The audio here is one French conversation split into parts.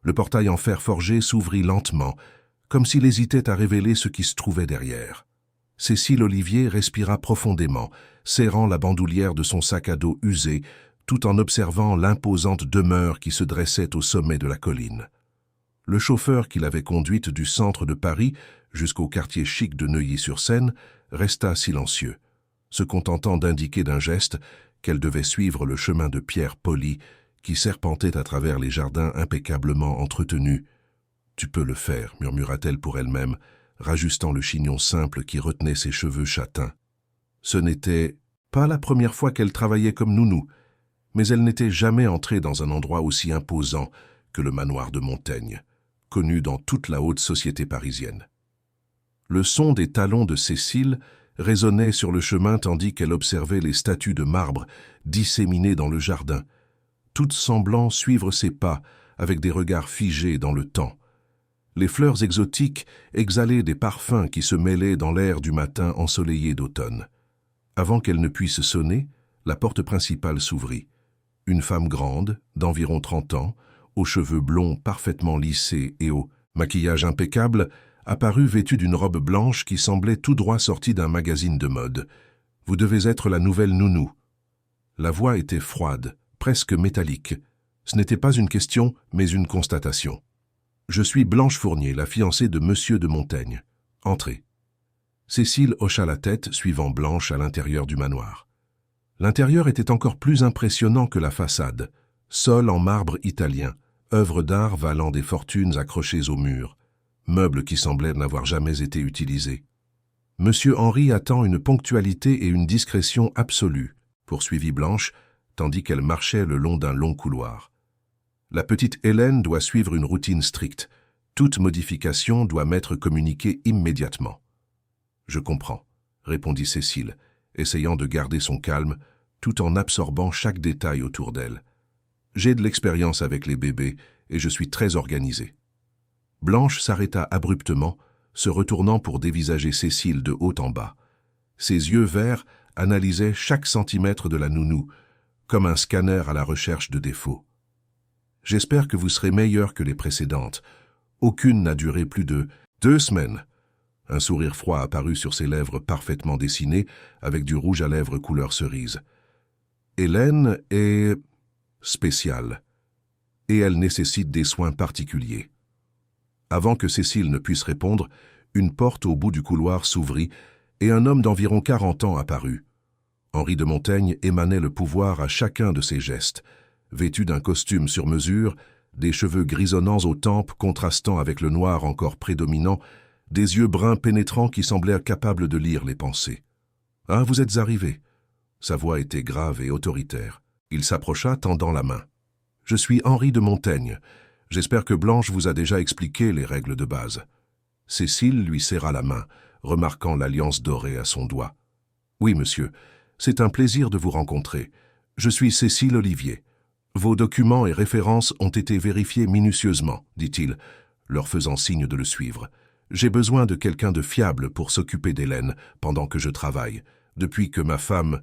Le portail en fer forgé s'ouvrit lentement, comme s'il hésitait à révéler ce qui se trouvait derrière. Cécile Olivier respira profondément, serrant la bandoulière de son sac à dos usé, tout en observant l'imposante demeure qui se dressait au sommet de la colline. Le chauffeur qui l'avait conduite du centre de Paris jusqu'au quartier chic de Neuilly-sur-Seine resta silencieux, se contentant d'indiquer d'un geste qu'elle devait suivre le chemin de pierre polie qui serpentait à travers les jardins impeccablement entretenus. « Tu peux le faire », murmura-t-elle pour elle-même, rajustant le chignon simple qui retenait ses cheveux châtains. Ce n'était pas la première fois qu'elle travaillait comme nounou, mais elle n'était jamais entrée dans un endroit aussi imposant que le manoir de Montaigne, connu dans toute la haute société parisienne. Le son des talons de Cécile résonnait sur le chemin tandis qu'elle observait les statues de marbre disséminées dans le jardin, toutes semblant suivre ses pas avec des regards figés dans le temps. Les fleurs exotiques exhalaient des parfums qui se mêlaient dans l'air du matin ensoleillé d'automne. Avant qu'elle ne puisse sonner, la porte principale s'ouvrit. Une femme grande, d'environ 30 ans, aux cheveux blonds parfaitement lissés et au maquillage impeccable, apparut vêtue d'une robe blanche qui semblait tout droit sortie d'un magazine de mode. « Vous devez être la nouvelle nounou. » La voix était froide, presque métallique. Ce n'était pas une question, mais une constatation. « Je suis Blanche Fournier, la fiancée de Monsieur de Montaigne. Entrez. » Cécile hocha la tête, suivant Blanche à l'intérieur du manoir. L'intérieur était encore plus impressionnant que la façade. Sol en marbre italien, œuvre d'art valant des fortunes accrochées au mur, meubles qui semblaient n'avoir jamais été utilisés. « Monsieur Henri attend une ponctualité et une discrétion absolue, » poursuivit Blanche, tandis qu'elle marchait le long d'un long couloir. « La petite Hélène doit suivre une routine stricte. Toute modification doit m'être communiquée immédiatement. »« Je comprends, » répondit Cécile, essayant de garder son calme, tout en absorbant chaque détail autour d'elle. « J'ai de l'expérience avec les bébés et je suis très organisée. » Blanche s'arrêta abruptement, se retournant pour dévisager Cécile de haut en bas. Ses yeux verts analysaient chaque centimètre de la nounou, comme un scanner à la recherche de défauts. « J'espère que vous serez meilleure que les précédentes. Aucune n'a duré plus de 2 semaines. » Un sourire froid apparut sur ses lèvres parfaitement dessinées, avec du rouge à lèvres couleur cerise. « Hélène est spéciale, et elle nécessite des soins particuliers. » Avant que Cécile ne puisse répondre, une porte au bout du couloir s'ouvrit et un homme d'environ 40 ans apparut. Henri de Montaigne émanait le pouvoir à chacun de ses gestes, vêtu d'un costume sur mesure, des cheveux grisonnants aux tempes contrastant avec le noir encore prédominant, des yeux bruns pénétrants qui semblaient capables de lire les pensées. « Ah, vous êtes arrivé !» Sa voix était grave et autoritaire. Il s'approcha, tendant la main. « Je suis Henri de Montaigne. J'espère que Blanche vous a déjà expliqué les règles de base. » Cécile lui serra la main, remarquant l'alliance dorée à son doigt. « Oui, monsieur, c'est un plaisir de vous rencontrer. Je suis Cécile Olivier. Vos documents et références ont été vérifiés minutieusement, dit-il, leur faisant signe de le suivre. J'ai besoin de quelqu'un de fiable pour s'occuper d'Hélène pendant que je travaille, depuis que ma femme... »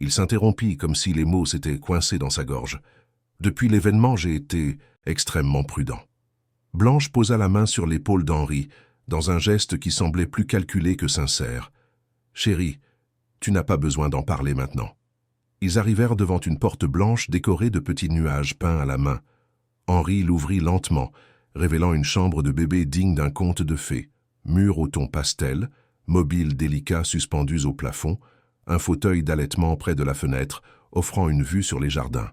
Il s'interrompit comme si les mots s'étaient coincés dans sa gorge. « Depuis l'événement, j'ai été extrêmement prudent. » Blanche posa la main sur l'épaule d'Henri, dans un geste qui semblait plus calculé que sincère. « Chérie, tu n'as pas besoin d'en parler maintenant. » Ils arrivèrent devant une porte blanche décorée de petits nuages peints à la main. Henri l'ouvrit lentement, révélant une chambre de bébé digne d'un conte de fées. Murs au ton pastel, mobiles délicats suspendus au plafond, un fauteuil d'allaitement près de la fenêtre, offrant une vue sur les jardins.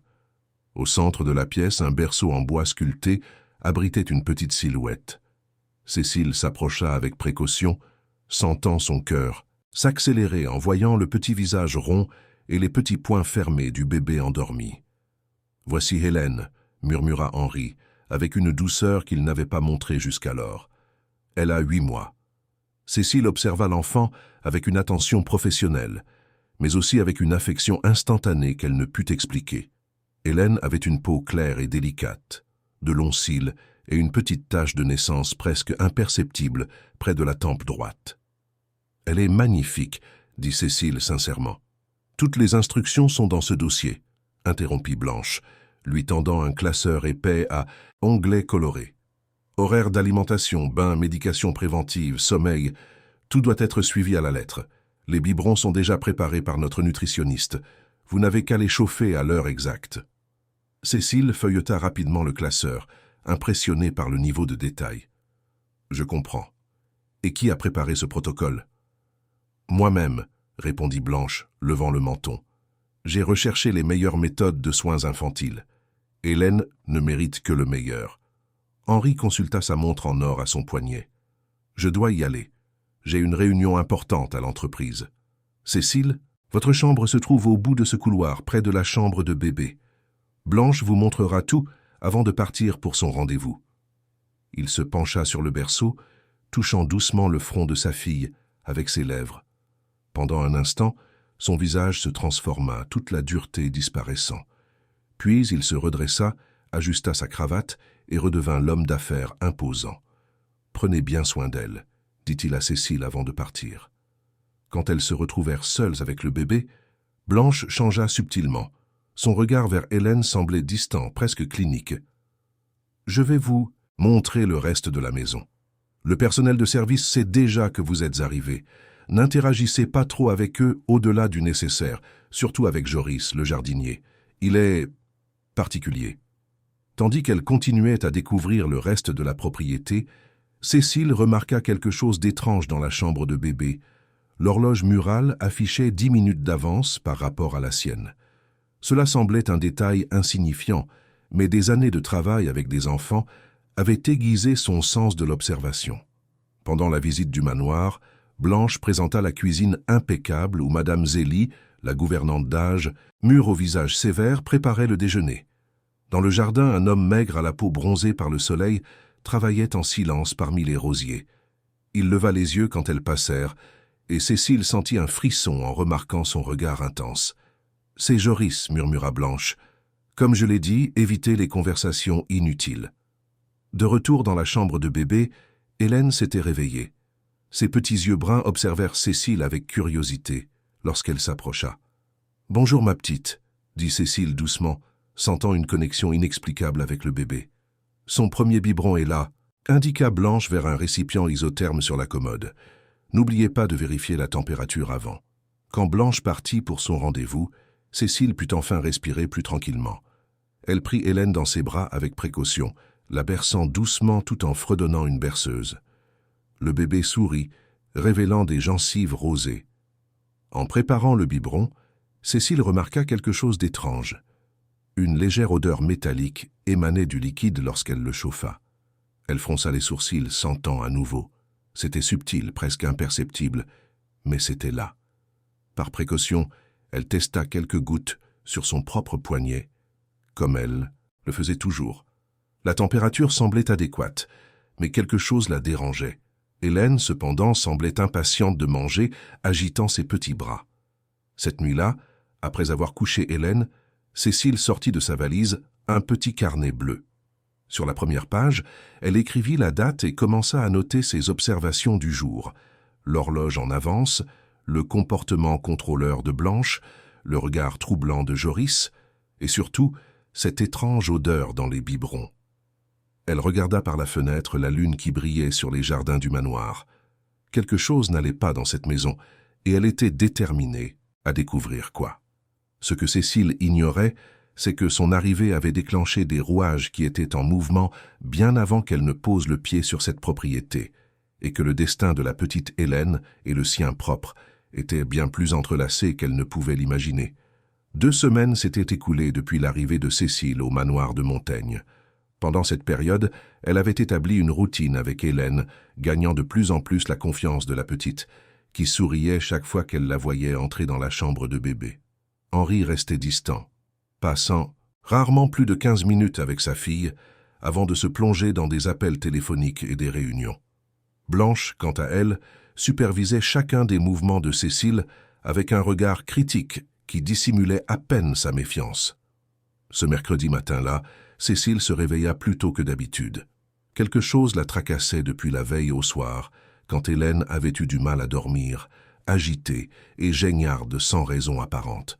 Au centre de la pièce, un berceau en bois sculpté abritait une petite silhouette. Cécile s'approcha avec précaution, sentant son cœur s'accélérer en voyant le petit visage rond et les petits poings fermés du bébé endormi. « Voici Hélène », murmura Henri, avec une douceur qu'il n'avait pas montrée jusqu'alors. « Elle a 8 mois. » Cécile observa l'enfant avec une attention professionnelle, mais aussi avec une affection instantanée qu'elle ne put expliquer. Hélène avait une peau claire et délicate, de longs cils et une petite tache de naissance presque imperceptible près de la tempe droite. « Elle est magnifique, » dit Cécile sincèrement. « Toutes les instructions sont dans ce dossier, » interrompit Blanche. lui tendant un classeur épais à onglets colorés. Horaire d'alimentation, bain, médication préventive, sommeil, tout doit être suivi à la lettre. Les biberons sont déjà préparés par notre nutritionniste. Vous n'avez qu'à les chauffer à l'heure exacte. Cécile feuilleta rapidement le classeur, impressionnée par le niveau de détail. Je comprends. Et qui a préparé ce protocole? Moi-même, répondit Blanche, levant le menton. J'ai recherché les meilleures méthodes de soins infantiles. Hélène ne mérite que le meilleur. Henri consulta sa montre en or à son poignet. Je dois y aller. J'ai une réunion importante à l'entreprise. Cécile, votre chambre se trouve au bout de ce couloir, près de la chambre de bébé. Blanche vous montrera tout avant de partir pour son rendez-vous. Il se pencha sur le berceau, touchant doucement le front de sa fille avec ses lèvres. Pendant un instant, son visage se transforma, toute la dureté disparaissant. Puis il se redressa, ajusta sa cravate et redevint l'homme d'affaires imposant. « Prenez bien soin d'elle », dit-il à Cécile avant de partir. Quand elles se retrouvèrent seules avec le bébé, Blanche changea subtilement. Son regard vers Hélène semblait distant, presque clinique. « Je vais vous montrer le reste de la maison. Le personnel de service sait déjà que vous êtes arrivés. N'interagissez pas trop avec eux au-delà du nécessaire, surtout avec Joris, le jardinier. Il est particulier. » Tandis qu'elle continuait à découvrir le reste de la propriété, Cécile remarqua quelque chose d'étrange dans la chambre de bébé. L'horloge murale affichait 10 minutes d'avance par rapport à la sienne. Cela semblait un détail insignifiant, mais des années de travail avec des enfants avaient aiguisé son sens de l'observation. Pendant la visite du manoir, Blanche présenta la cuisine impeccable où Madame Zélie, la gouvernante d'âge, mûre au visage sévère, préparait le déjeuner. Dans le jardin, un homme maigre à la peau bronzée par le soleil travaillait en silence parmi les rosiers. Il leva les yeux quand elles passèrent, et Cécile sentit un frisson en remarquant son regard intense. « C'est Joris, » murmura Blanche. « Comme je l'ai dit, évitez les conversations inutiles. » De retour dans la chambre de bébé, Hélène s'était réveillée. Ses petits yeux bruns observèrent Cécile avec curiosité lorsqu'elle s'approcha. « Bonjour ma petite », dit Cécile doucement, sentant une connexion inexplicable avec le bébé. « Son premier biberon est là », indiqua Blanche vers un récipient isotherme sur la commode. « N'oubliez pas de vérifier la température avant. » Quand Blanche partit pour son rendez-vous, Cécile put enfin respirer plus tranquillement. Elle prit Hélène dans ses bras avec précaution, la berçant doucement tout en fredonnant une berceuse. Le bébé sourit, révélant des gencives rosées. En préparant le biberon, Cécile remarqua quelque chose d'étrange. Une légère odeur métallique émanait du liquide lorsqu'elle le chauffa. Elle fronça les sourcils, sentant à nouveau. C'était subtil, presque imperceptible, mais c'était là. Par précaution, elle testa quelques gouttes sur son propre poignet, comme elle le faisait toujours. La température semblait adéquate, mais quelque chose la dérangeait. Hélène, cependant, semblait impatiente de manger, agitant ses petits bras. Cette nuit-là, après avoir couché Hélène, Cécile sortit de sa valise un petit carnet bleu. Sur la première page, elle écrivit la date et commença à noter ses observations du jour. L'horloge en avance, le comportement contrôleur de Blanche, le regard troublant de Joris, et surtout, cette étrange odeur dans les biberons. Elle regarda par la fenêtre la lune qui brillait sur les jardins du manoir. Quelque chose n'allait pas dans cette maison, et elle était déterminée à découvrir quoi. Ce que Cécile ignorait, c'est que son arrivée avait déclenché des rouages qui étaient en mouvement bien avant qu'elle ne pose le pied sur cette propriété, et que le destin de la petite Hélène et le sien propre étaient bien plus entrelacés qu'elle ne pouvait l'imaginer. 2 semaines s'étaient écoulées depuis l'arrivée de Cécile au manoir de Montaigne. Pendant cette période, elle avait établi une routine avec Hélène, gagnant de plus en plus la confiance de la petite, qui souriait chaque fois qu'elle la voyait entrer dans la chambre de bébé. Henri restait distant, passant rarement plus de 15 minutes avec sa fille, avant de se plonger dans des appels téléphoniques et des réunions. Blanche, quant à elle, supervisait chacun des mouvements de Cécile avec un regard critique qui dissimulait à peine sa méfiance. Ce mercredi matin-là, Cécile se réveilla plus tôt que d'habitude. Quelque chose la tracassait depuis la veille au soir, quand Hélène avait eu du mal à dormir, agitée et geignarde sans raison apparente.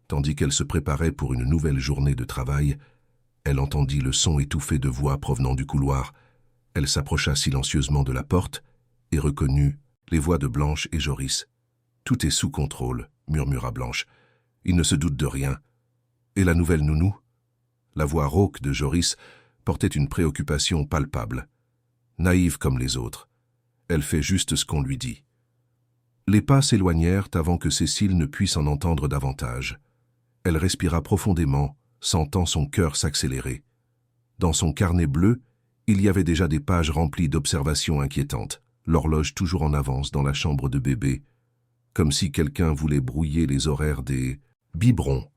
Tandis qu'elle se préparait pour une nouvelle journée de travail, Elle entendit le son étouffé de voix provenant du couloir. Elle s'approcha silencieusement de la porte et reconnut les voix de Blanche et Joris. « Tout est sous contrôle, » murmura Blanche. « Il ne se doute de rien. » « Et la nouvelle nounou ?» La voix rauque de Joris portait une préoccupation palpable. Naïve comme les autres, elle fait juste ce qu'on lui dit. Les pas s'éloignèrent avant que Cécile ne puisse en entendre davantage. Elle respira profondément, sentant son cœur s'accélérer. Dans son carnet bleu, il y avait déjà des pages remplies d'observations inquiétantes, l'horloge toujours en avance dans la chambre de bébé, comme si quelqu'un voulait brouiller les horaires des biberons.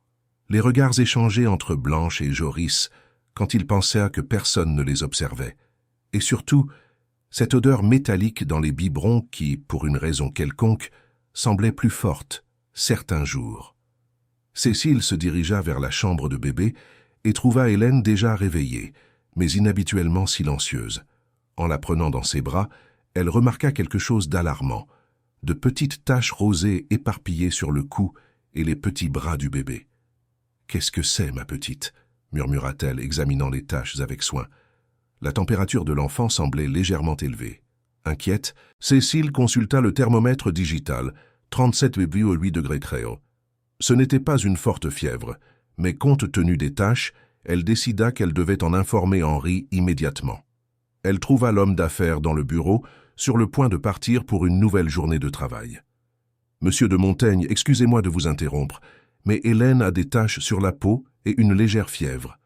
Les regards échangés entre Blanche et Joris quand ils pensaient que personne ne les observait. Et surtout, cette odeur métallique dans les biberons qui, pour une raison quelconque, semblait plus forte, certains jours. Cécile se dirigea vers la chambre de bébé et trouva Hélène déjà réveillée, mais inhabituellement silencieuse. En la prenant dans ses bras, elle remarqua quelque chose d'alarmant, de petites taches rosées éparpillées sur le cou et les petits bras du bébé. « Qu'est-ce que c'est, ma petite ?» murmura-t-elle, examinant les taches avec soin. La température de l'enfant semblait légèrement élevée. Inquiète, Cécile consulta le thermomètre digital, 37,8 degrés Celsius. Ce n'était pas une forte fièvre, mais compte tenu des tâches, elle décida qu'elle devait en informer Henri immédiatement. Elle trouva l'homme d'affaires dans le bureau, sur le point de partir pour une nouvelle journée de travail. « Monsieur de Montaigne, excusez-moi de vous interrompre, mais Hélène a des taches sur la peau et une légère fièvre. »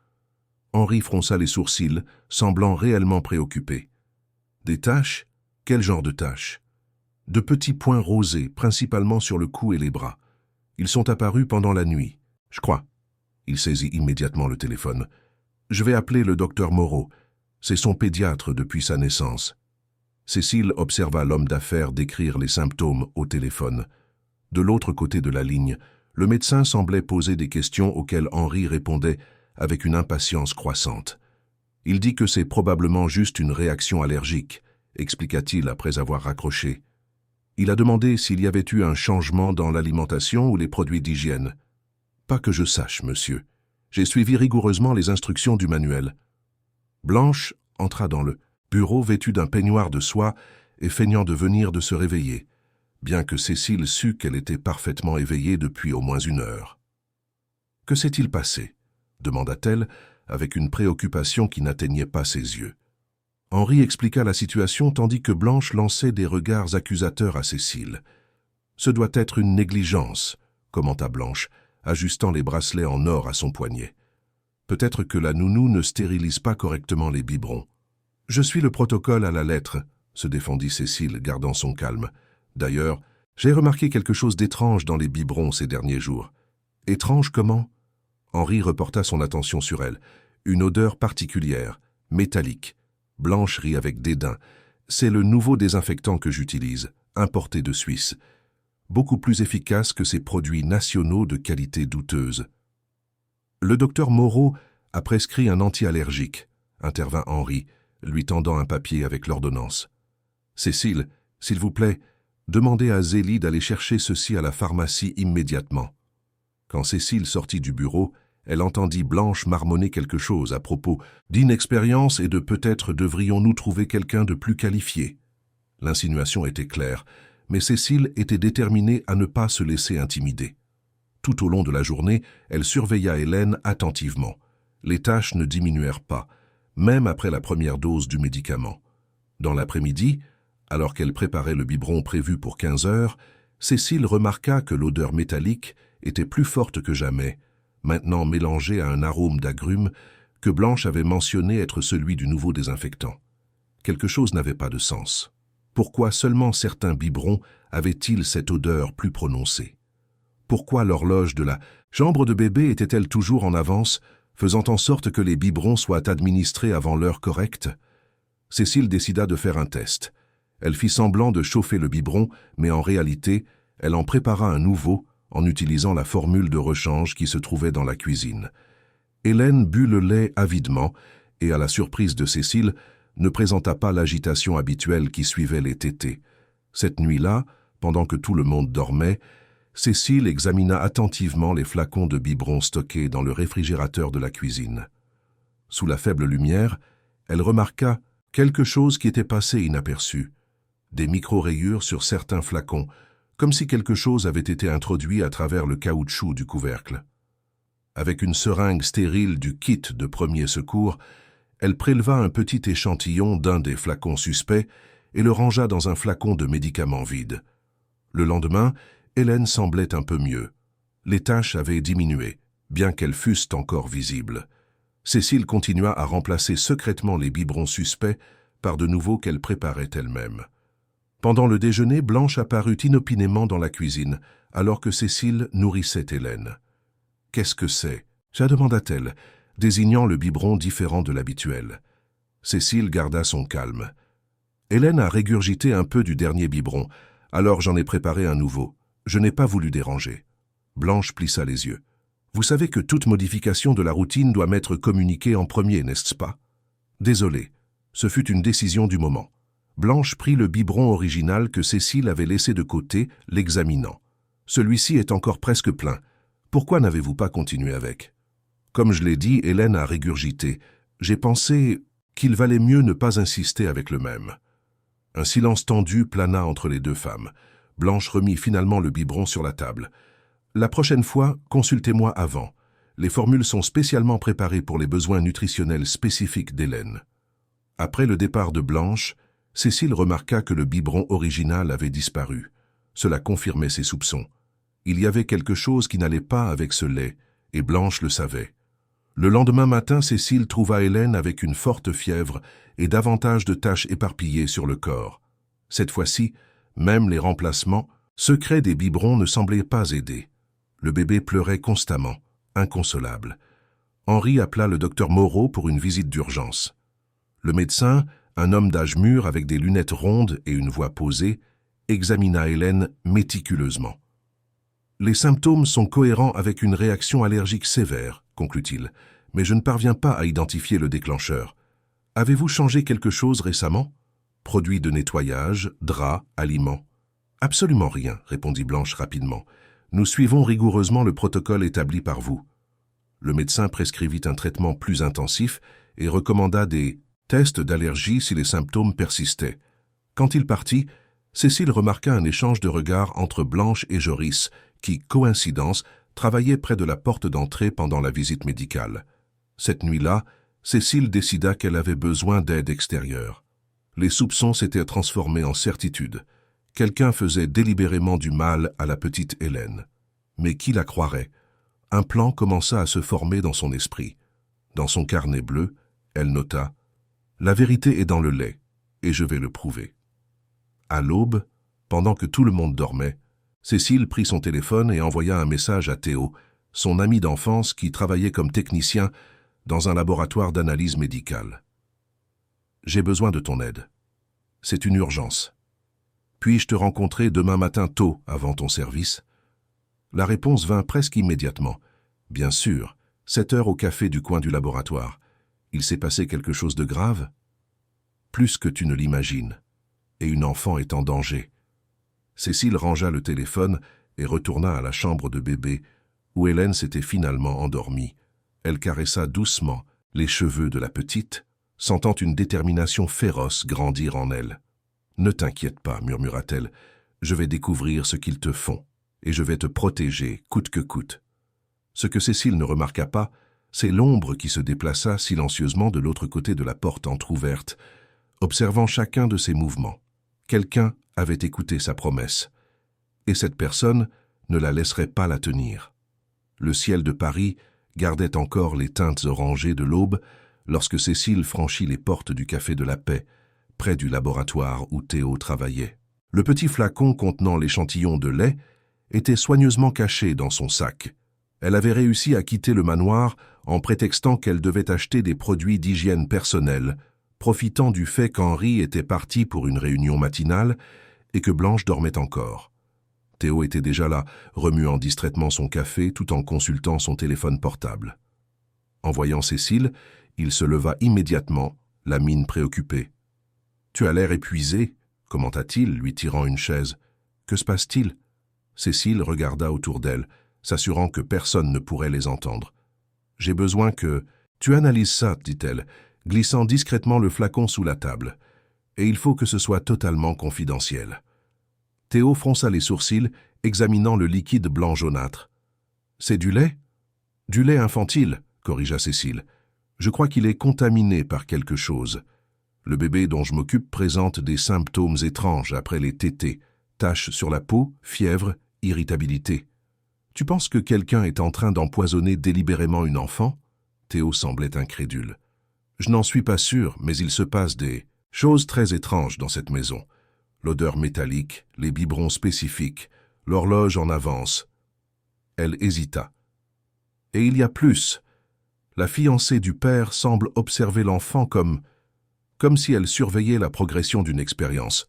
Henri fronça les sourcils, semblant réellement préoccupé. « Des taches? Quel genre de taches ?»« De petits points rosés, principalement sur le cou et les bras. Ils sont apparus pendant la nuit, je crois. » Il saisit immédiatement le téléphone. « Je vais appeler le docteur Moreau. C'est son pédiatre depuis sa naissance. » Cécile observa l'homme d'affaires décrire les symptômes au téléphone. De l'autre côté de la ligne, le médecin semblait poser des questions auxquelles Henri répondait avec une impatience croissante. « Il dit que c'est probablement juste une réaction allergique, » expliqua-t-il après avoir raccroché. Il a demandé s'il y avait eu un changement dans l'alimentation ou les produits d'hygiène. « Pas que je sache, monsieur. J'ai suivi rigoureusement les instructions du manuel. » Blanche entra dans le bureau vêtue d'un peignoir de soie et feignant de venir de se réveiller, bien que Cécile sût qu'elle était parfaitement éveillée depuis au moins 1 heure. « Que s'est-il passé ?» demanda-t-elle, avec une préoccupation qui n'atteignait pas ses yeux. Henri expliqua la situation tandis que Blanche lançait des regards accusateurs à Cécile. « Ce doit être une négligence, » commenta Blanche, ajustant les bracelets en or à son poignet. « Peut-être que la nounou ne stérilise pas correctement les biberons. »« Je suis le protocole à la lettre, » se défendit Cécile, gardant son calme. « D'ailleurs, j'ai remarqué quelque chose d'étrange dans les biberons ces derniers jours. »« Étrange comment ?» Henri reporta son attention sur elle. « Une odeur particulière, métallique. » Blanche rit avec dédain. « C'est le nouveau désinfectant que j'utilise, importé de Suisse. Beaucoup plus efficace que ces produits nationaux de qualité douteuse. »« Le docteur Moreau a prescrit un anti-allergique, » intervint Henri, lui tendant un papier avec l'ordonnance. « Cécile, s'il vous plaît, demandez à Zélie d'aller chercher ceci à la pharmacie immédiatement. » Quand Cécile sortit du bureau, elle entendit Blanche marmonner quelque chose à propos d'inexpérience et de peut-être devrions-nous trouver quelqu'un de plus qualifié. L'insinuation était claire, mais Cécile était déterminée à ne pas se laisser intimider. Tout au long de la journée, elle surveilla Hélène attentivement. Les tâches ne diminuèrent pas, même après la première dose du médicament. Dans l'après-midi, alors qu'elle préparait le biberon prévu pour 15 heures, Cécile remarqua que l'odeur métallique était plus forte que jamais, maintenant mélangée à un arôme d'agrumes que Blanche avait mentionné être celui du nouveau désinfectant. Quelque chose n'avait pas de sens. Pourquoi seulement certains biberons avaient-ils cette odeur plus prononcée? Pourquoi l'horloge de la chambre de bébé était-elle toujours en avance, faisant en sorte que les biberons soient administrés avant l'heure correcte? Cécile décida de faire un test. Elle fit semblant de chauffer le biberon, mais en réalité, elle en prépara un nouveau en utilisant la formule de rechange qui se trouvait dans la cuisine. Hélène but le lait avidement et, à la surprise de Cécile, ne présenta pas l'agitation habituelle qui suivait les tétés. Cette nuit-là, pendant que tout le monde dormait, Cécile examina attentivement les flacons de biberon stockés dans le réfrigérateur de la cuisine. Sous la faible lumière, elle remarqua quelque chose qui était passé inaperçu. Des micro-rayures sur certains flacons, comme si quelque chose avait été introduit à travers le caoutchouc du couvercle. Avec une seringue stérile du kit de premier secours, elle préleva un petit échantillon d'un des flacons suspects et le rangea dans un flacon de médicaments vide. Le lendemain, Hélène semblait un peu mieux. Les taches avaient diminué, bien qu'elles fussent encore visibles. Cécile continua à remplacer secrètement les biberons suspects par de nouveaux qu'elle préparait elle-même. Pendant le déjeuner, Blanche apparut inopinément dans la cuisine, alors que Cécile nourrissait Hélène. « Qu'est-ce que c'est » demanda-t-elle, désignant le biberon différent de l'habituel. Cécile garda son calme. « Hélène a régurgité un peu du dernier biberon, alors j'en ai préparé un nouveau. Je n'ai pas voulu déranger. » Blanche plissa les yeux. « Vous savez que toute modification de la routine doit m'être communiquée en premier, n'est-ce pas ?» Désolé, ce fut une décision du moment. Blanche prit le biberon original que Cécile avait laissé de côté, l'examinant. « Celui-ci est encore presque plein. Pourquoi n'avez-vous pas continué avec ?» Comme je l'ai dit, Hélène a régurgité. J'ai pensé qu'il valait mieux ne pas insister avec le même. Un silence tendu plana entre les deux femmes. Blanche remit finalement le biberon sur la table. « La prochaine fois, consultez-moi avant. Les formules sont spécialement préparées pour les besoins nutritionnels spécifiques d'Hélène. » Après le départ de Blanche, Cécile remarqua que le biberon original avait disparu. Cela confirmait ses soupçons. Il y avait quelque chose qui n'allait pas avec ce lait, et Blanche le savait. Le lendemain matin, Cécile trouva Hélène avec une forte fièvre et davantage de taches éparpillées sur le corps. Cette fois-ci, même les remplacements secrets des biberons ne semblaient pas aider. Le bébé pleurait constamment, inconsolable. Henri appela le docteur Moreau pour une visite d'urgence. Le médecin, un homme d'âge mûr avec des lunettes rondes et une voix posée, examina Hélène méticuleusement. « Les symptômes sont cohérents avec une réaction allergique sévère, » conclut-il, « mais je ne parviens pas à identifier le déclencheur. Avez-vous changé quelque chose récemment? Produits de nettoyage, draps, aliments? » « Absolument rien, » répondit Blanche rapidement. « Nous suivons rigoureusement le protocole établi par vous. » Le médecin prescrivit un traitement plus intensif et recommanda des tests d'allergie si les symptômes persistaient. Quand il partit, Cécile remarqua un échange de regards entre Blanche et Joris, qui, coïncidence, travaillait près de la porte d'entrée pendant la visite médicale. Cette nuit-là, Cécile décida qu'elle avait besoin d'aide extérieure. Les soupçons s'étaient transformés en certitude. Quelqu'un faisait délibérément du mal à la petite Hélène. Mais qui la croirait? Un plan commença à se former dans son esprit. Dans son carnet bleu, elle nota « La vérité est dans le lait, et je vais le prouver. » À l'aube, pendant que tout le monde dormait, Cécile prit son téléphone et envoya un message à Théo, son ami d'enfance qui travaillait comme technicien dans un laboratoire d'analyse médicale. « J'ai besoin de ton aide. C'est une urgence. Puis-je te rencontrer demain matin tôt avant ton service ?» La réponse vint presque immédiatement. « Bien sûr, 7 heures au café du coin du laboratoire. Il s'est passé quelque chose de grave ?»« Plus que tu ne l'imagines. Et une enfant est en danger. » Cécile rangea le téléphone et retourna à la chambre de bébé, où Hélène s'était finalement endormie. Elle caressa doucement les cheveux de la petite, sentant une détermination féroce grandir en elle. « Ne t'inquiète pas, murmura-t-elle, je vais découvrir ce qu'ils te font, et je vais te protéger, coûte que coûte. » Ce que Cécile ne remarqua pas, c'est l'ombre qui se déplaça silencieusement de l'autre côté de la porte entr'ouverte, observant chacun de ses mouvements. Quelqu'un avait écouté sa promesse, et cette personne ne la laisserait pas la tenir. Le ciel de Paris gardait encore les teintes orangées de l'aube lorsque Cécile franchit les portes du Café de la Paix, près du laboratoire où Théo travaillait. Le petit flacon contenant l'échantillon de lait était soigneusement caché dans son sac. Elle avait réussi à quitter le manoir en prétextant qu'elle devait acheter des produits d'hygiène personnelle, profitant du fait qu'Henri était parti pour une réunion matinale et que Blanche dormait encore. Théo était déjà là, remuant distraitement son café tout en consultant son téléphone portable. En voyant Cécile, il se leva immédiatement, la mine préoccupée. « Tu as l'air épuisé » commenta-t-il, lui tirant une chaise. « Que se passe-t-il » Cécile regarda autour d'elle, s'assurant que personne ne pourrait les entendre. « J'ai besoin que… » Tu analyses ça, dit-elle, glissant discrètement le flacon sous la table. Et il faut que ce soit totalement confidentiel. Théo fronça les sourcils, examinant le liquide blanc jaunâtre. C'est du lait? Du lait infantile, corrigea Cécile. Je crois qu'il est contaminé par quelque chose. Le bébé dont je m'occupe présente des symptômes étranges après les tétés, taches sur la peau, fièvre, irritabilité. Tu penses que quelqu'un est en train d'empoisonner délibérément une enfant? Théo semblait incrédule. Je n'en suis pas sûr, mais il se passe des choses très étranges dans cette maison. L'odeur métallique, les biberons spécifiques, l'horloge en avance. Elle hésita. Et il y a plus. La fiancée du père semble observer l'enfant comme si elle surveillait la progression d'une expérience,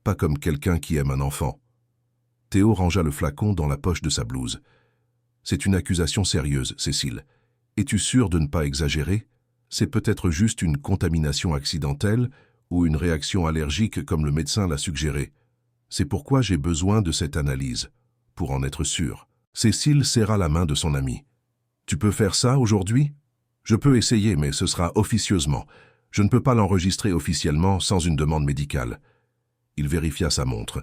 pas comme quelqu'un qui aime un enfant. Théo rangea le flacon dans la poche de sa blouse. C'est une accusation sérieuse, Cécile. Es-tu sûre de ne pas exagérer? C'est peut-être juste une contamination accidentelle ou une réaction allergique comme le médecin l'a suggéré. C'est pourquoi j'ai besoin de cette analyse, pour en être sûre. Cécile serra la main de son amie. Tu peux faire ça aujourd'hui? Je peux essayer, mais ce sera officieusement. Je ne peux pas l'enregistrer officiellement sans une demande médicale. Il vérifia sa montre.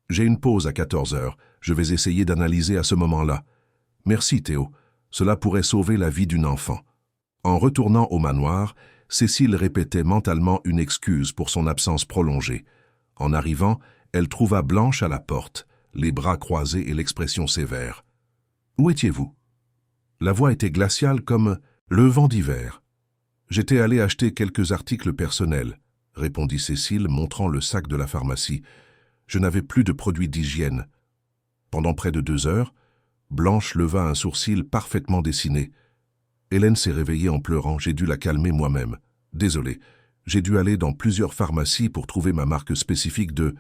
J'ai une pause à 14 heures. Je vais essayer d'analyser à ce moment-là. Merci, Théo. Cela pourrait sauver la vie d'une enfant. En retournant au manoir, Cécile répétait mentalement une excuse pour son absence prolongée. En arrivant, elle trouva Blanche à la porte, les bras croisés et l'expression sévère. « Où étiez-vous » La voix était glaciale comme le vent d'hiver. « J'étais allé acheter quelques articles personnels », répondit Cécile, montrant le sac de la pharmacie. « Je n'avais plus de produits d'hygiène. » Pendant près de 2 heures, Blanche leva un sourcil parfaitement dessiné. Hélène s'est réveillée en pleurant, j'ai dû la calmer moi-même. Désolé, j'ai dû aller dans plusieurs pharmacies pour trouver ma marque spécifique de...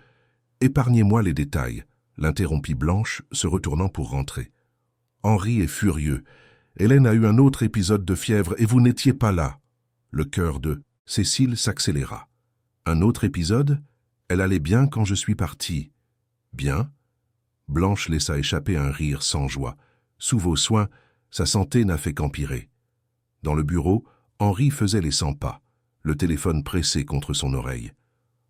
Épargnez-moi les détails, l'interrompit Blanche, se retournant pour rentrer. Henri est furieux. Hélène a eu un autre épisode de fièvre et vous n'étiez pas là. Le cœur de Cécile s'accéléra. Un autre épisode? Elle allait bien quand je suis partie. Bien? Blanche laissa échapper un rire sans joie. Sous vos soins, sa santé n'a fait qu'empirer. Dans le bureau, Henri faisait les 100 pas, le téléphone pressé contre son oreille.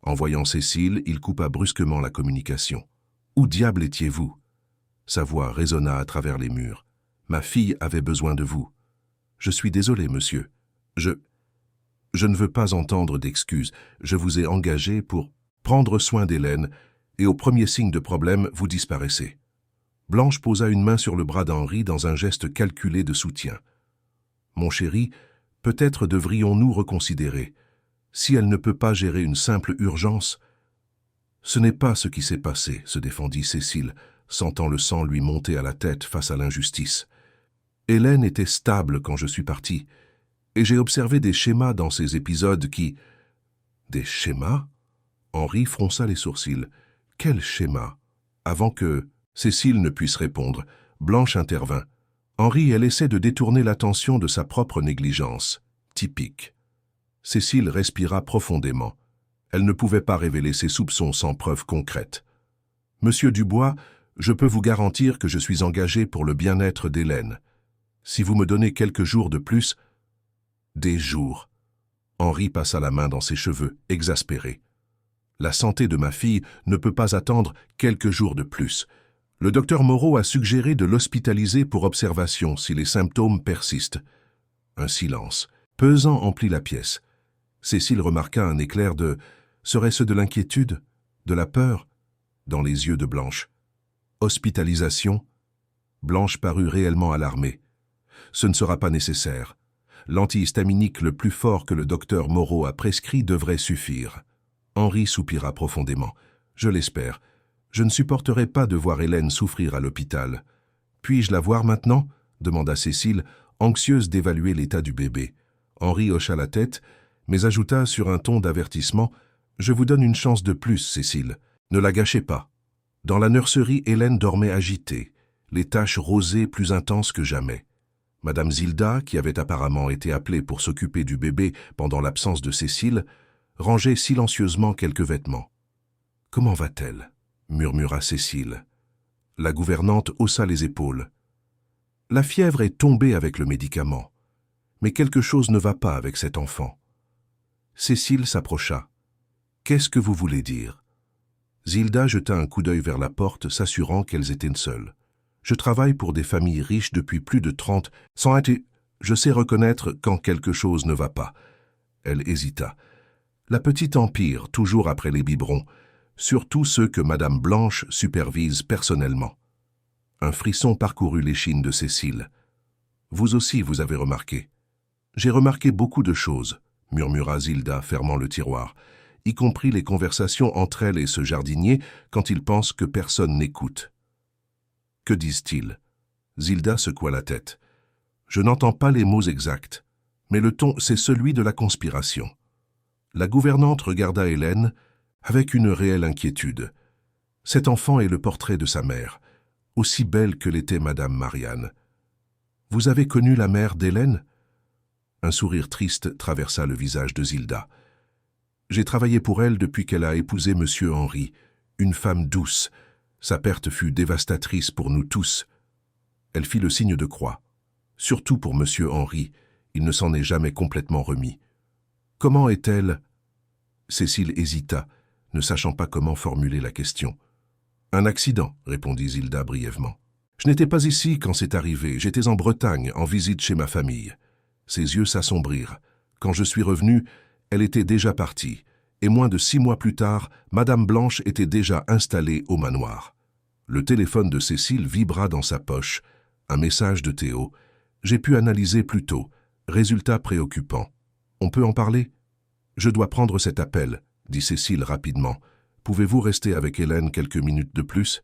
En voyant Cécile, il coupa brusquement la communication. « Où diable étiez-vous » Sa voix résonna à travers les murs. « Ma fille avait besoin de vous. »« Je suis désolé, monsieur. Je ne veux pas entendre d'excuses. Je vous ai engagé pour prendre soin d'Hélène et au premier signe de problème, vous disparaissez. » Blanche posa une main sur le bras d'Henri dans un geste calculé de soutien. « Mon chéri, peut-être devrions-nous reconsidérer. Si elle ne peut pas gérer une simple urgence... » « Ce n'est pas ce qui s'est passé, » se défendit Cécile, sentant le sang lui monter à la tête face à l'injustice. « Hélène était stable quand je suis parti, et j'ai observé des schémas dans ces épisodes qui... » « Des schémas ?» Henri fronça les sourcils. « Quels schémas ?» Avant que Cécile ne puisse répondre, Blanche intervint. « Henri, elle essaie de détourner l'attention de sa propre négligence. Typique. » Cécile respira profondément. Elle ne pouvait pas révéler ses soupçons sans preuve concrète. « Monsieur Dubois, je peux vous garantir que je suis engagé pour le bien-être d'Hélène. Si vous me donnez quelques jours de plus... » « Des jours. » Henri passa la main dans ses cheveux, exaspéré. « La santé de ma fille ne peut pas attendre quelques jours de plus. Le docteur Moreau a suggéré de l'hospitaliser pour observation si les symptômes persistent. » Un silence, pesant emplit la pièce. Cécile remarqua un éclair de... Serait-ce de l'inquiétude? De la peur? Dans les yeux de Blanche. Hospitalisation? Blanche parut réellement alarmée. Ce ne sera pas nécessaire. L'antihistaminique le plus fort que le docteur Moreau a prescrit devrait suffire. Henri soupira profondément. Je l'espère. Je ne supporterai pas de voir Hélène souffrir à l'hôpital. Puis-je la voir maintenant? Demanda Cécile, anxieuse d'évaluer l'état du bébé. Henri hocha la tête, mais ajouta sur un ton d'avertissement « Je vous donne une chance de plus, Cécile. Ne la gâchez pas. » Dans la nurserie, Hélène dormait agitée, les taches rosées plus intenses que jamais. Madame Zilda, qui avait apparemment été appelée pour s'occuper du bébé pendant l'absence de Cécile, rangeait silencieusement quelques vêtements. « Comment va-t-elle » murmura Cécile. La gouvernante haussa les épaules. « La fièvre est tombée avec le médicament. Mais quelque chose ne va pas avec cet enfant. Cécile s'approcha. « Qu'est-ce que vous voulez dire ?» Zilda jeta un coup d'œil vers la porte, s'assurant qu'elles étaient seules. « Je travaille pour des familles riches depuis plus de 30 sans être... Je sais reconnaître quand quelque chose ne va pas. » Elle hésita. La petite empire, toujours après les biberons, surtout ceux que Madame Blanche supervise personnellement. Un frisson parcourut l'échine de Cécile. « Vous aussi, vous avez remarqué. »« J'ai remarqué beaucoup de choses, » murmura Zilda, fermant le tiroir, y compris les conversations entre elle et ce jardinier quand il pense que personne n'écoute. « Que disent-ils » Zilda secoua la tête. « Je n'entends pas les mots exacts, mais le ton, c'est celui de la conspiration. » La gouvernante regarda Hélène avec une réelle inquiétude. Cet enfant est le portrait de sa mère, aussi belle que l'était Madame Marianne. « Vous avez connu la mère d'Hélène » Un sourire triste traversa le visage de Zilda. « J'ai travaillé pour elle depuis qu'elle a épousé Monsieur Henri, une femme douce. Sa perte fut dévastatrice pour nous tous. » Elle fit le signe de croix. « Surtout pour Monsieur Henri, il ne s'en est jamais complètement remis. »« Comment est-elle » Cécile hésita, ne sachant pas comment formuler la question. « Un accident, » répondit Zilda brièvement. « Je n'étais pas ici quand c'est arrivé, j'étais en Bretagne, en visite chez ma famille. » Ses yeux s'assombrirent. Quand je suis revenu, elle était déjà partie, et moins de 6 mois plus tard, Madame Blanche était déjà installée au manoir. Le téléphone de Cécile vibra dans sa poche. Un message de Théo. « J'ai pu analyser plus tôt. Résultat préoccupant. On peut en parler ?»« Je dois prendre cet appel, » dit Cécile rapidement. « Pouvez-vous rester avec Hélène quelques minutes de plus ?»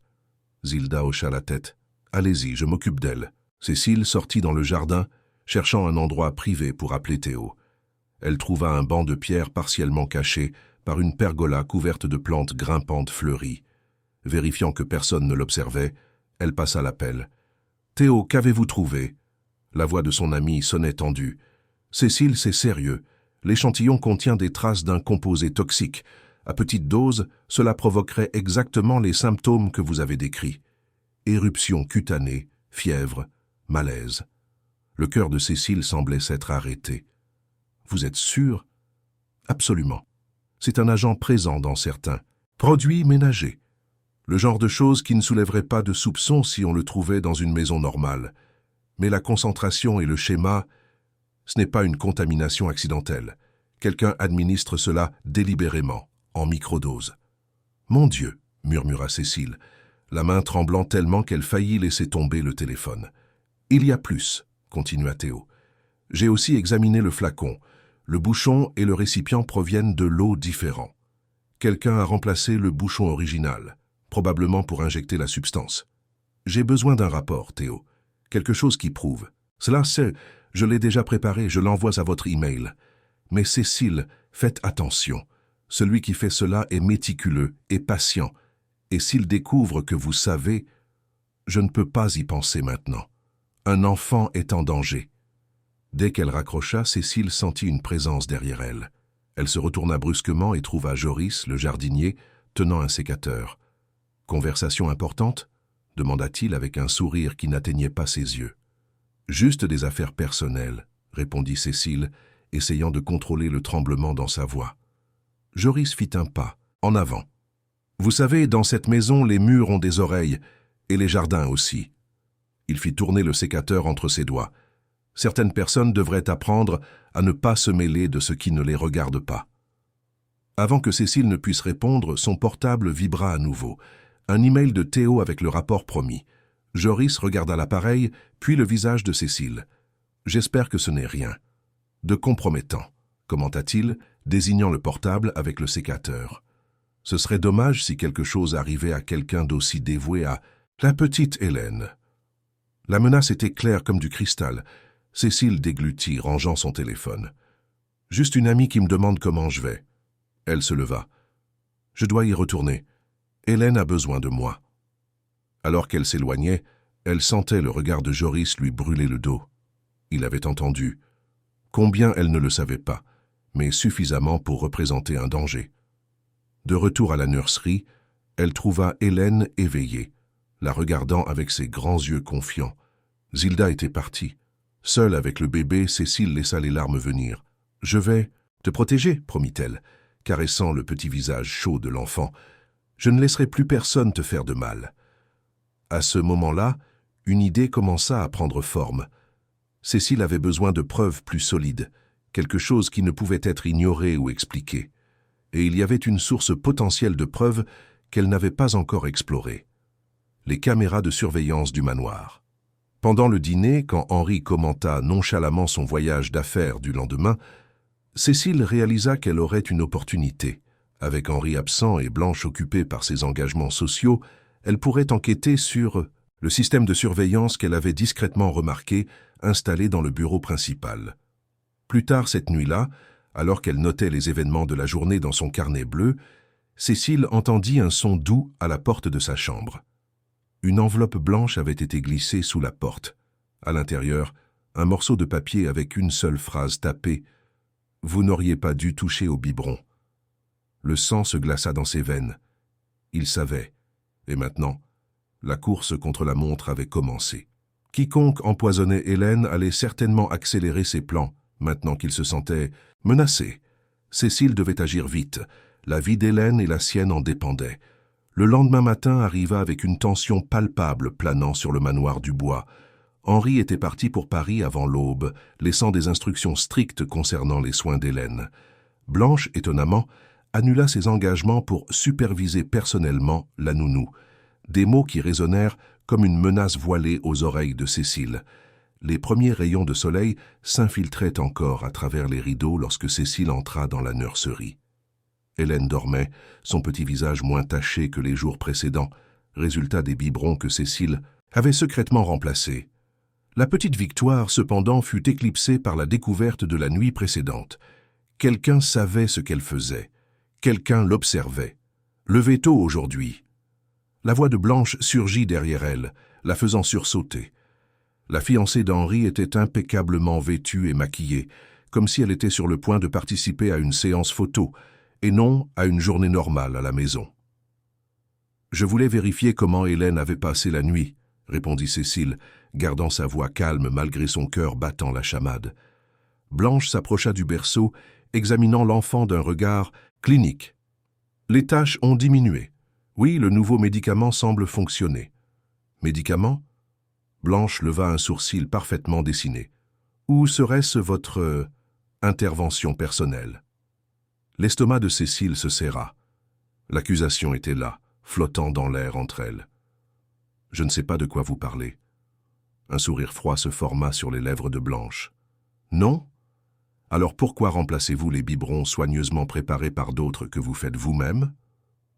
Zilda hocha la tête. « Allez-y, je m'occupe d'elle. » Cécile sortit dans le jardin, cherchant un endroit privé pour appeler Théo. Elle trouva un banc de pierre partiellement caché par une pergola couverte de plantes grimpantes fleuries. Vérifiant que personne ne l'observait, elle passa l'appel. « Théo, qu'avez-vous trouvé ?» La voix de son ami sonnait tendue. « Cécile, c'est sérieux. L'échantillon contient des traces d'un composé toxique. À petite dose, cela provoquerait exactement les symptômes que vous avez décrits. Éruption cutanée, fièvre, malaise. » Le cœur de Cécile semblait s'être arrêté. « Vous êtes sûr ?»« Absolument. C'est un agent présent dans certains produits ménagers. Le genre de choses qui ne soulèverait pas de soupçons si on le trouvait dans une maison normale. Mais la concentration et le schéma, ce n'est pas une contamination accidentelle. Quelqu'un administre cela délibérément, en microdose. »« Mon Dieu !» murmura Cécile, la main tremblant tellement qu'elle faillit laisser tomber le téléphone. « Il y a plus. » continua Théo. « J'ai aussi examiné le flacon. Le bouchon et le récipient proviennent de l'eau différents. Quelqu'un a remplacé le bouchon original, probablement pour injecter la substance. J'ai besoin d'un rapport, Théo. Quelque chose qui prouve. Cela, je l'ai déjà préparé, je l'envoie à votre email. Mais Cécile, faites attention. Celui qui fait cela est méticuleux et patient. Et s'il découvre que vous savez, je ne peux pas y penser maintenant. Un enfant est en danger. » Dès qu'elle raccrocha, Cécile sentit une présence derrière elle. Elle se retourna brusquement et trouva Joris, le jardinier, tenant un sécateur. « Conversation importante ?» demanda-t-il avec un sourire qui n'atteignait pas ses yeux. « Juste des affaires personnelles, » répondit Cécile, essayant de contrôler le tremblement dans sa voix. Joris fit un pas, en avant. « Vous savez, dans cette maison, les murs ont des oreilles, et les jardins aussi. » Il fit tourner le sécateur entre ses doigts. Certaines personnes devraient apprendre à ne pas se mêler de ce qui ne les regarde pas. Avant que Cécile ne puisse répondre, son portable vibra à nouveau. Un email de Théo avec le rapport promis. Joris regarda l'appareil, puis le visage de Cécile. « J'espère que ce n'est rien. »« De compromettant, » commenta-t-il, désignant le portable avec le sécateur. « Ce serait dommage si quelque chose arrivait à quelqu'un d'aussi dévoué à la petite Hélène. » La menace était claire comme du cristal. Cécile déglutit, rangeant son téléphone. « Juste une amie qui me demande comment je vais. » Elle se leva. « Je dois y retourner. Hélène a besoin de moi. » Alors qu'elle s'éloignait, elle sentait le regard de Joris lui brûler le dos. Il avait entendu. Combien elle ne le savait pas, mais suffisamment pour représenter un danger. De retour à la nurserie, elle trouva Hélène éveillée, la regardant avec ses grands yeux confiants. Zilda était partie. Seule avec le bébé, Cécile laissa les larmes venir. « Je vais te protéger, promit-elle, caressant le petit visage chaud de l'enfant. « Je ne laisserai plus personne te faire de mal. » À ce moment-là, une idée commença à prendre forme. Cécile avait besoin de preuves plus solides, quelque chose qui ne pouvait être ignoré ou expliqué. Et il y avait une source potentielle de preuves qu'elle n'avait pas encore explorée. Les caméras de surveillance du manoir. Pendant le dîner, quand Henri commenta nonchalamment son voyage d'affaires du lendemain, Cécile réalisa qu'elle aurait une opportunité. Avec Henri absent et Blanche occupée par ses engagements sociaux, elle pourrait enquêter sur le système de surveillance qu'elle avait discrètement remarqué installé dans le bureau principal. Plus tard cette nuit-là, alors qu'elle notait les événements de la journée dans son carnet bleu, Cécile entendit un son doux à la porte de sa chambre. Une enveloppe blanche avait été glissée sous la porte. À l'intérieur, un morceau de papier avec une seule phrase tapée « Vous n'auriez pas dû toucher au biberon ». Le sang se glaça dans ses veines. Il savait. Et maintenant, la course contre la montre avait commencé. Quiconque empoisonnait Hélène allait certainement accélérer ses plans, maintenant qu'il se sentait menacé. Cécile devait agir vite. La vie d'Hélène et la sienne en dépendaient. Le lendemain matin arriva avec une tension palpable planant sur le manoir du Bois. Henri était parti pour Paris avant l'aube, laissant des instructions strictes concernant les soins d'Hélène. Blanche, étonnamment, annula ses engagements pour superviser personnellement la nounou. Des mots qui résonnèrent comme une menace voilée aux oreilles de Cécile. Les premiers rayons de soleil s'infiltraient encore à travers les rideaux lorsque Cécile entra dans la nurserie. Hélène dormait, son petit visage moins taché que les jours précédents, résultat des biberons que Cécile avait secrètement remplacés. La petite Victoire, cependant, fut éclipsée par la découverte de la nuit précédente. Quelqu'un savait ce qu'elle faisait. Quelqu'un l'observait. Levez tôt aujourd'hui. La voix de Blanche surgit derrière elle, la faisant sursauter. La fiancée d'Henri était impeccablement vêtue et maquillée, comme si elle était sur le point de participer à une séance photo, et non à une journée normale à la maison. « Je voulais vérifier comment Hélène avait passé la nuit », répondit Cécile, gardant sa voix calme malgré son cœur battant la chamade. Blanche s'approcha du berceau, examinant l'enfant d'un regard clinique. « Les taches ont diminué. Oui, le nouveau médicament semble fonctionner. » « Médicament ?» Blanche leva un sourcil parfaitement dessiné. « Ou serait-ce votre intervention personnelle ?» L'estomac de Cécile se serra. L'accusation était là, flottant dans l'air entre elles. « Je ne sais pas de quoi vous parlez. » Un sourire froid se forma sur les lèvres de Blanche. « Non ? Alors pourquoi remplacez-vous les biberons soigneusement préparés par d'autres que vous faites vous-même ?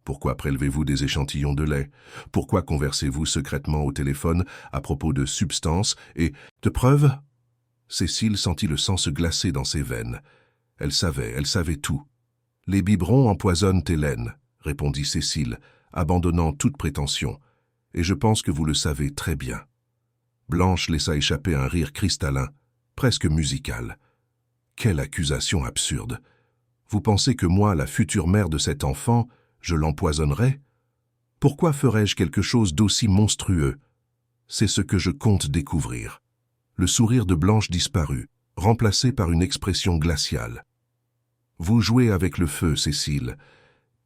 Pourquoi prélevez-vous des échantillons de lait ? Pourquoi conversez-vous secrètement au téléphone à propos de substances et de preuves ?» Cécile sentit le sang se glacer dans ses veines. Elle savait tout. « Les biberons empoisonnent Hélène, » répondit Cécile, abandonnant toute prétention. « Et je pense que vous le savez très bien. » Blanche laissa échapper un rire cristallin, presque musical. « Quelle accusation absurde! Vous pensez que moi, la future mère de cet enfant, je l'empoisonnerais? Pourquoi ferais-je quelque chose d'aussi monstrueux? C'est ce que je compte découvrir. » Le sourire de Blanche disparut, remplacé par une expression glaciale. « Vous jouez avec le feu, Cécile.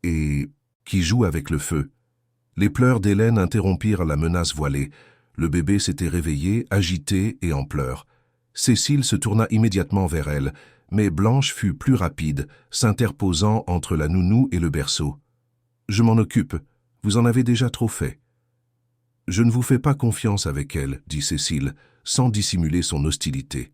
Et qui joue avec le feu ?» Les pleurs d'Hélène interrompirent la menace voilée. Le bébé s'était réveillé, agité et en pleurs. Cécile se tourna immédiatement vers elle, mais Blanche fut plus rapide, s'interposant entre la nounou et le berceau. « Je m'en occupe. Vous en avez déjà trop fait. »« Je ne vous fais pas confiance avec elle, » dit Cécile, sans dissimuler son hostilité.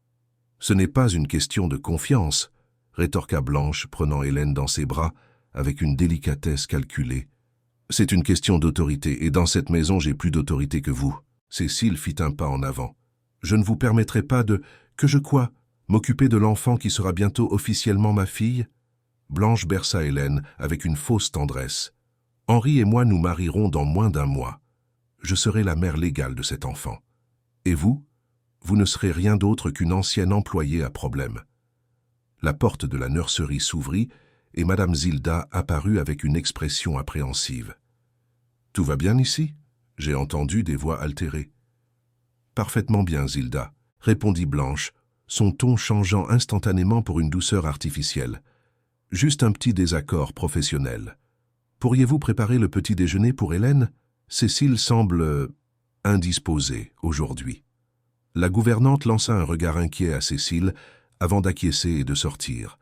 « Ce n'est pas une question de confiance, » rétorqua Blanche, prenant Hélène dans ses bras avec une délicatesse calculée. « C'est une question d'autorité, et dans cette maison j'ai plus d'autorité que vous. » Cécile fit un pas en avant. « Je ne vous permettrai pas de... que je quoi? M'occuper de l'enfant qui sera bientôt officiellement ma fille ?» Blanche berça Hélène avec une fausse tendresse. « Henri et moi nous marierons dans moins d'un mois. Je serai la mère légale de cet enfant. Et vous? Vous ne serez rien d'autre qu'une ancienne employée à problème. » La porte de la nurserie s'ouvrit et Madame Zilda apparut avec une expression appréhensive. « Tout va bien ici ?» J'ai entendu des voix altérées. « Parfaitement bien, Zilda, » répondit Blanche, son ton changeant instantanément pour une douceur artificielle. Juste un petit désaccord professionnel. Pourriez-vous préparer le petit déjeuner pour Hélène? Cécile semble indisposée aujourd'hui. La gouvernante lança un regard inquiet à Cécile avant d'acquiescer et de sortir.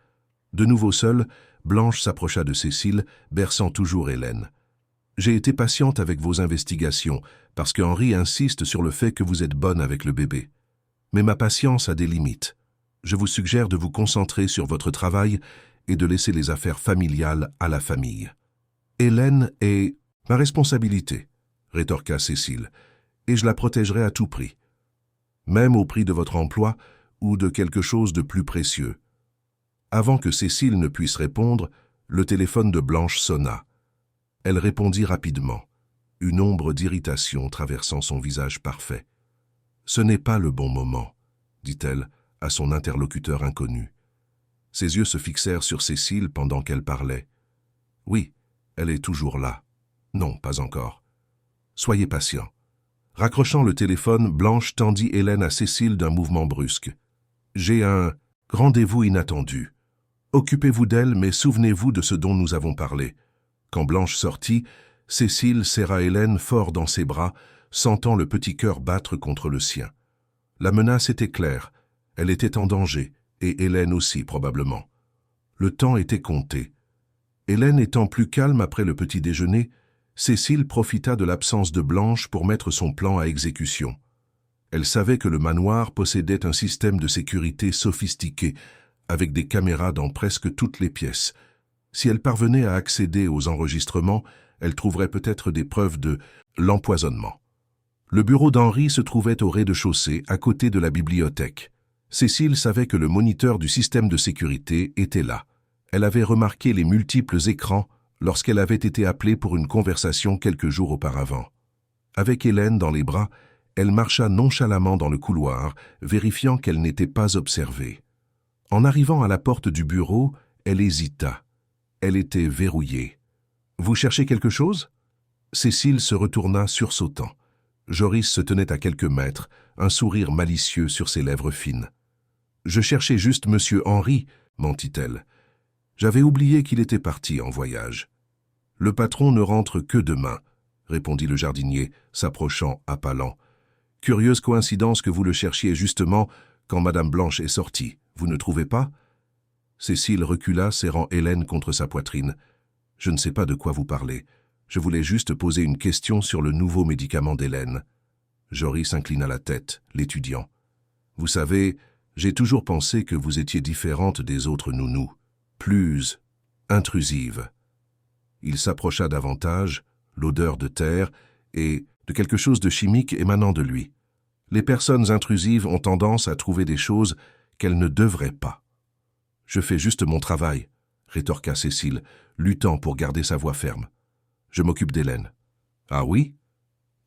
De nouveau seule, Blanche s'approcha de Cécile, berçant toujours Hélène. « J'ai été patiente avec vos investigations, parce qu'Henri insiste sur le fait que vous êtes bonne avec le bébé. Mais ma patience a des limites. Je vous suggère de vous concentrer sur votre travail et de laisser les affaires familiales à la famille. » « Hélène est ma responsabilité, » rétorqua Cécile, « et je la protégerai à tout prix. Même au prix de votre emploi ou de quelque chose de plus précieux. » Avant que Cécile ne puisse répondre, le téléphone de Blanche sonna. Elle répondit rapidement, une ombre d'irritation traversant son visage parfait. « Ce n'est pas le bon moment, » dit-elle à son interlocuteur inconnu. Ses yeux se fixèrent sur Cécile pendant qu'elle parlait. « Oui, elle est toujours là. Non, pas encore. Soyez patient. » Raccrochant le téléphone, Blanche tendit Hélène à Cécile d'un mouvement brusque. « J'ai un rendez-vous inattendu. Occupez-vous d'elle, mais souvenez-vous de ce dont nous avons parlé. » Quand Blanche sortit, Cécile serra Hélène fort dans ses bras, sentant le petit cœur battre contre le sien. La menace était claire. Elle était en danger, et Hélène aussi probablement. Le temps était compté. Hélène étant plus calme après le petit déjeuner, Cécile profita de l'absence de Blanche pour mettre son plan à exécution. Elle savait que le manoir possédait un système de sécurité sophistiqué, avec des caméras dans presque toutes les pièces. Si elle parvenait à accéder aux enregistrements, elle trouverait peut-être des preuves de l'empoisonnement. Le bureau d'Henri se trouvait au rez-de-chaussée, à côté de la bibliothèque. Cécile savait que le moniteur du système de sécurité était là. Elle avait remarqué les multiples écrans lorsqu'elle avait été appelée pour une conversation quelques jours auparavant. Avec Hélène dans les bras, elle marcha nonchalamment dans le couloir, vérifiant qu'elle n'était pas observée. En arrivant à la porte du bureau, elle hésita. Elle était verrouillée. « Vous cherchez quelque chose ?» Cécile se retourna sursautant. Joris se tenait à quelques mètres, un sourire malicieux sur ses lèvres fines. « Je cherchais juste Monsieur Henri, » mentit-elle. « J'avais oublié qu'il était parti en voyage. »« Le patron ne rentre que demain, » répondit le jardinier, s'approchant à pas lents. « Curieuse coïncidence que vous le cherchiez justement quand Madame Blanche est sortie, vous ne trouvez pas ?» Cécile recula, serrant Hélène contre sa poitrine. « Je ne sais pas de quoi vous parlez. Je voulais juste poser une question sur le nouveau médicament d'Hélène. » Joris inclina la tête, l'étudiant. « Vous savez, j'ai toujours pensé que vous étiez différente des autres nounous, plus intrusive. » Il s'approcha davantage, l'odeur de terre et de quelque chose de chimique émanant de lui. Les personnes intrusives ont tendance à trouver des choses qu'elles ne devraient pas. « Je fais juste mon travail, » rétorqua Cécile, luttant pour garder sa voix ferme. « Je m'occupe d'Hélène. »« Ah oui?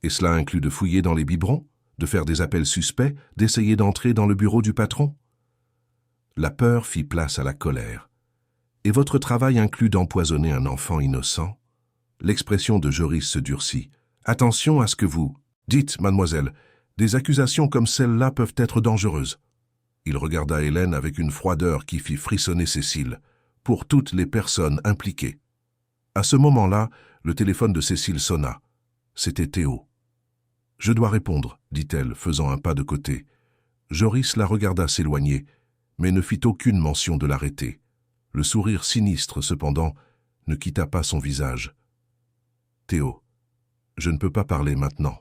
Et cela inclut de fouiller dans les biberons, de faire des appels suspects, d'essayer d'entrer dans le bureau du patron ?» La peur fit place à la colère. « Et votre travail inclut d'empoisonner un enfant innocent ?» L'expression de Joris se durcit. « Attention à ce que vous dites, mademoiselle. Des accusations comme celle-là peuvent être dangereuses. » Il regarda Hélène avec une froideur qui fit frissonner Cécile, pour toutes les personnes impliquées. À ce moment-là, le téléphone de Cécile sonna. C'était Théo. « Je dois répondre, » dit-elle, faisant un pas de côté. Joris la regarda s'éloigner, mais ne fit aucune mention de l'arrêter. Le sourire sinistre, cependant, ne quitta pas son visage. « Théo, je ne peux pas parler maintenant, »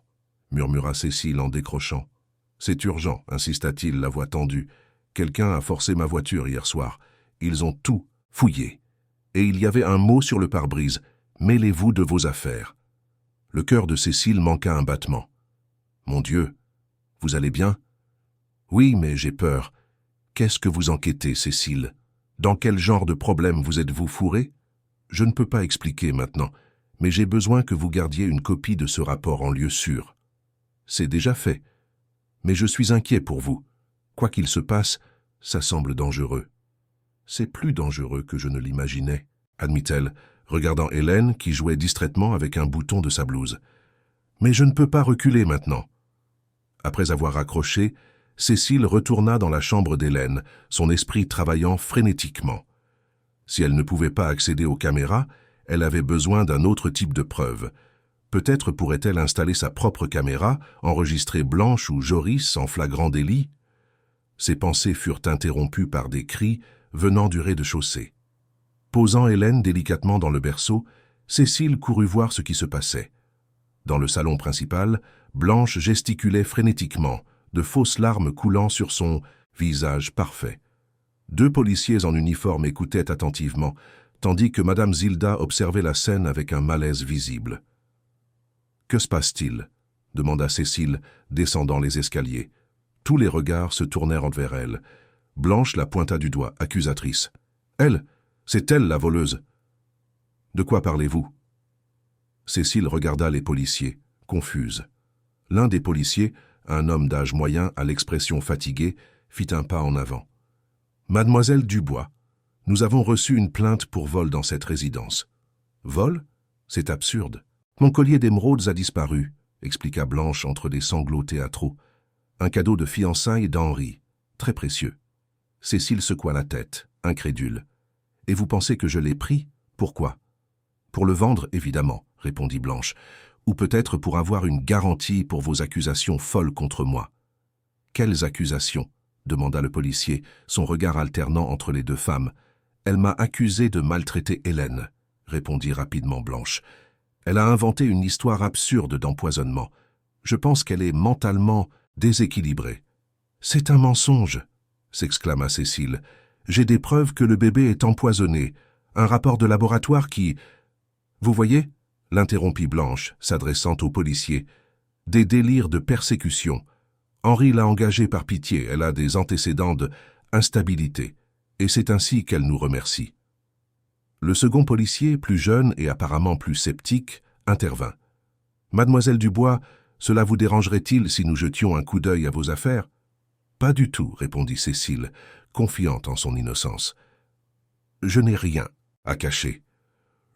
murmura Cécile en décrochant. « C'est urgent, » insista-t-il, la voix tendue. « Quelqu'un a forcé ma voiture hier soir. Ils ont tout fouillé. Et il y avait un mot sur le pare-brise. Mêlez-vous de vos affaires. » Le cœur de Cécile manqua un battement. « Mon Dieu, vous allez bien ?»« Oui, mais j'ai peur. Qu'est-ce que vous enquêtez, Cécile? Dans quel genre de problème vous êtes-vous fourrée? Je ne peux pas expliquer maintenant, mais j'ai besoin que vous gardiez une copie de ce rapport en lieu sûr. C'est déjà fait. Mais je suis inquiet pour vous. Quoi qu'il se passe, ça semble dangereux. »« C'est plus dangereux que je ne l'imaginais, » admit-elle, regardant Hélène qui jouait distraitement avec un bouton de sa blouse. « Mais je ne peux pas reculer maintenant. » Après avoir raccroché, Cécile retourna dans la chambre d'Hélène, son esprit travaillant frénétiquement. Si elle ne pouvait pas accéder aux caméras, elle avait besoin d'un autre type de preuve. Peut-être pourrait-elle installer sa propre caméra, enregistrer Blanche ou Joris en flagrant délit? Ses pensées furent interrompues par des cris venant du rez-de-chaussée. Posant Hélène délicatement dans le berceau, Cécile courut voir ce qui se passait. Dans le salon principal, Blanche gesticulait frénétiquement, de fausses larmes coulant sur son visage parfait. 2 policiers en uniforme écoutaient attentivement, tandis que Madame Zilda observait la scène avec un malaise visible. « Que se passe-t-il » demanda Cécile, descendant les escaliers. Tous les regards se tournèrent vers elle. Blanche la pointa du doigt, accusatrice. « Elle, c'est elle la voleuse. »« De quoi parlez-vous » Cécile regarda les policiers, confuse. L'un des policiers, un homme d'âge moyen à l'expression fatiguée, fit un pas en avant. « Mademoiselle Dubois, nous avons reçu une plainte pour vol dans cette résidence. »« Vol ? C'est absurde. Mon collier d'émeraudes a disparu, » expliqua Blanche entre des sanglots théâtraux. « Un cadeau de fiançailles d'Henri, très précieux. » Cécile secoua la tête, incrédule. « Et vous pensez que je l'ai pris? Pourquoi ?»« Pour le vendre, évidemment, » répondit Blanche. « Ou peut-être pour avoir une garantie pour vos accusations folles contre moi. »« Quelles accusations ?» demanda le policier, son regard alternant entre les 2 femmes. « Elle m'a accusé de maltraiter Hélène, » répondit rapidement Blanche. « Elle a inventé une histoire absurde d'empoisonnement. Je pense qu'elle est mentalement déséquilibrée. »« C'est un mensonge !» s'exclama Cécile. « J'ai des preuves que le bébé est empoisonné, un rapport de laboratoire qui... »« Vous voyez ?» l'interrompit Blanche, s'adressant au policier. « Des délires de persécution. Henri l'a engagée par pitié, elle a des antécédents d'instabilité, et c'est ainsi qu'elle nous remercie. » Le second policier, plus jeune et apparemment plus sceptique, intervint. « Mademoiselle Dubois, cela vous dérangerait-il si nous jetions un coup d'œil à vos affaires ?»« Pas du tout, » répondit Cécile, confiante en son innocence. « Je n'ai rien à cacher. »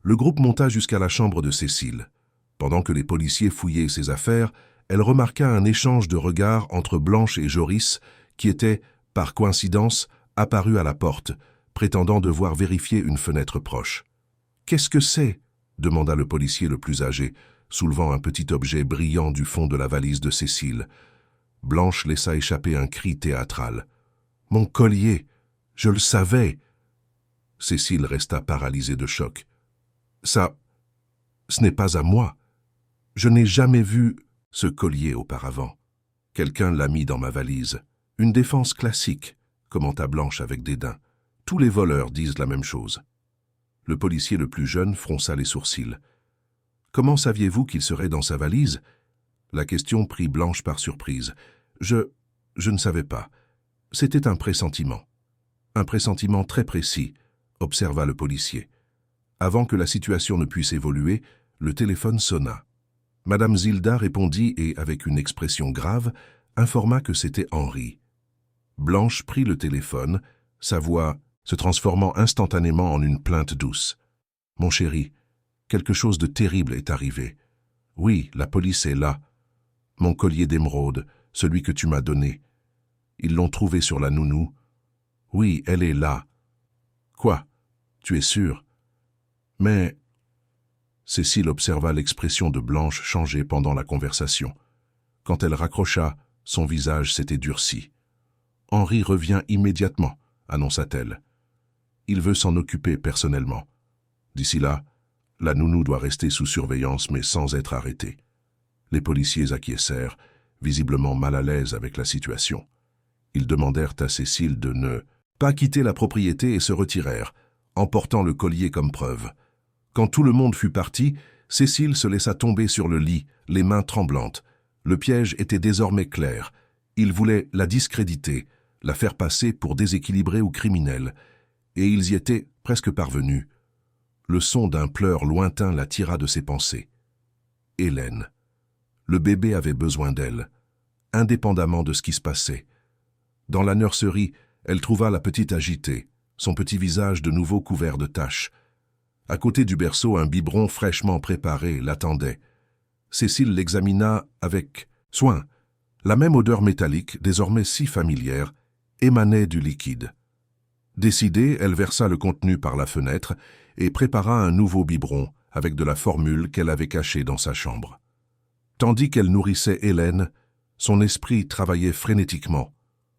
Le groupe monta jusqu'à la chambre de Cécile. Pendant que les policiers fouillaient ses affaires, elle remarqua un échange de regards entre Blanche et Joris, qui étaient, par coïncidence, apparus à la porte, prétendant devoir vérifier une fenêtre proche. « Qu'est-ce que c'est » demanda le policier le plus âgé, soulevant un petit objet brillant du fond de la valise de Cécile. Blanche laissa échapper un cri théâtral. « Mon collier! Je le savais !» Cécile resta paralysée de choc. « Ça, ce n'est pas à moi. Je n'ai jamais vu ce collier auparavant. Quelqu'un l'a mis dans ma valise. Une défense classique, » commenta Blanche avec dédain. « Tous les voleurs disent la même chose. » Le policier le plus jeune fronça les sourcils. « Comment saviez-vous qu'il serait dans sa valise ?» La question prit Blanche par surprise. « Je ne savais pas. C'était un pressentiment. » « Un pressentiment très précis, » observa le policier. Avant que la situation ne puisse évoluer, le téléphone sonna. Madame Zilda répondit et, avec une expression grave, informa que c'était Henri. Blanche prit le téléphone, sa voix se transformant instantanément en une plainte douce. « Mon chéri, quelque chose de terrible est arrivé. Oui, la police est là. Mon collier d'émeraude, celui que tu m'as donné. Ils l'ont trouvé sur la nounou. Oui, elle est là. Quoi? Tu es sûr? Mais... » Cécile observa l'expression de Blanche changer pendant la conversation. Quand elle raccrocha, son visage s'était durci. « Henri revient immédiatement, » annonça-t-elle. « Il veut s'en occuper personnellement. D'ici là, la nounou doit rester sous surveillance mais sans être arrêtée. » Les policiers acquiescèrent, visiblement mal à l'aise avec la situation. Ils demandèrent à Cécile de ne pas quitter la propriété et se retirèrent, emportant le collier comme preuve. Quand tout le monde fut parti, Cécile se laissa tomber sur le lit, les mains tremblantes. Le piège était désormais clair. Ils voulaient la discréditer, la faire passer pour déséquilibrée ou criminelle. Et ils y étaient presque parvenus. Le son d'un pleur lointain la tira de ses pensées. Hélène. Le bébé avait besoin d'elle, indépendamment de ce qui se passait. Dans la nurserie, elle trouva la petite agitée, son petit visage de nouveau couvert de taches. À côté du berceau, un biberon fraîchement préparé l'attendait. Cécile l'examina avec soin, La même odeur métallique, désormais si familière, émanait du liquide. Décidée, elle versa le contenu par la fenêtre et prépara un nouveau biberon avec de la formule qu'elle avait cachée dans sa chambre. Tandis qu'elle nourrissait Hélène, son esprit travaillait frénétiquement.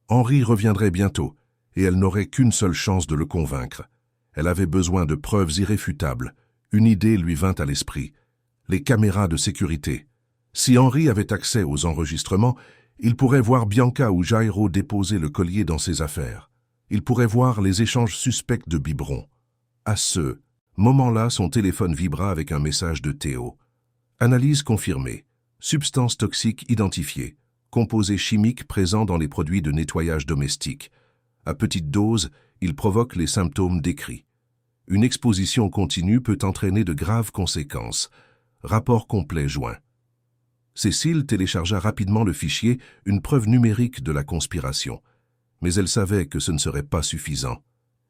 Henri reviendrait bientôt, et elle n'aurait qu'une seule chance de le convaincre. Elle avait besoin de preuves irréfutables. Une idée lui vint à l'esprit. Les caméras de sécurité. Si Henri avait accès aux enregistrements, il pourrait voir Bianca ou Jairo déposer le collier dans ses affaires. Il pourrait voir les échanges suspects de biberons. À ce moment-là, son téléphone vibra avec un message de Théo. Analyse confirmée. Substance toxique identifiée. Composé chimique présent dans les produits de nettoyage domestique. À petite dose, il provoque les symptômes décrits. Une exposition continue peut entraîner de graves conséquences. Rapport complet joint. Cécile téléchargea rapidement le fichier, une preuve numérique de la conspiration. Mais elle savait que ce ne serait pas suffisant.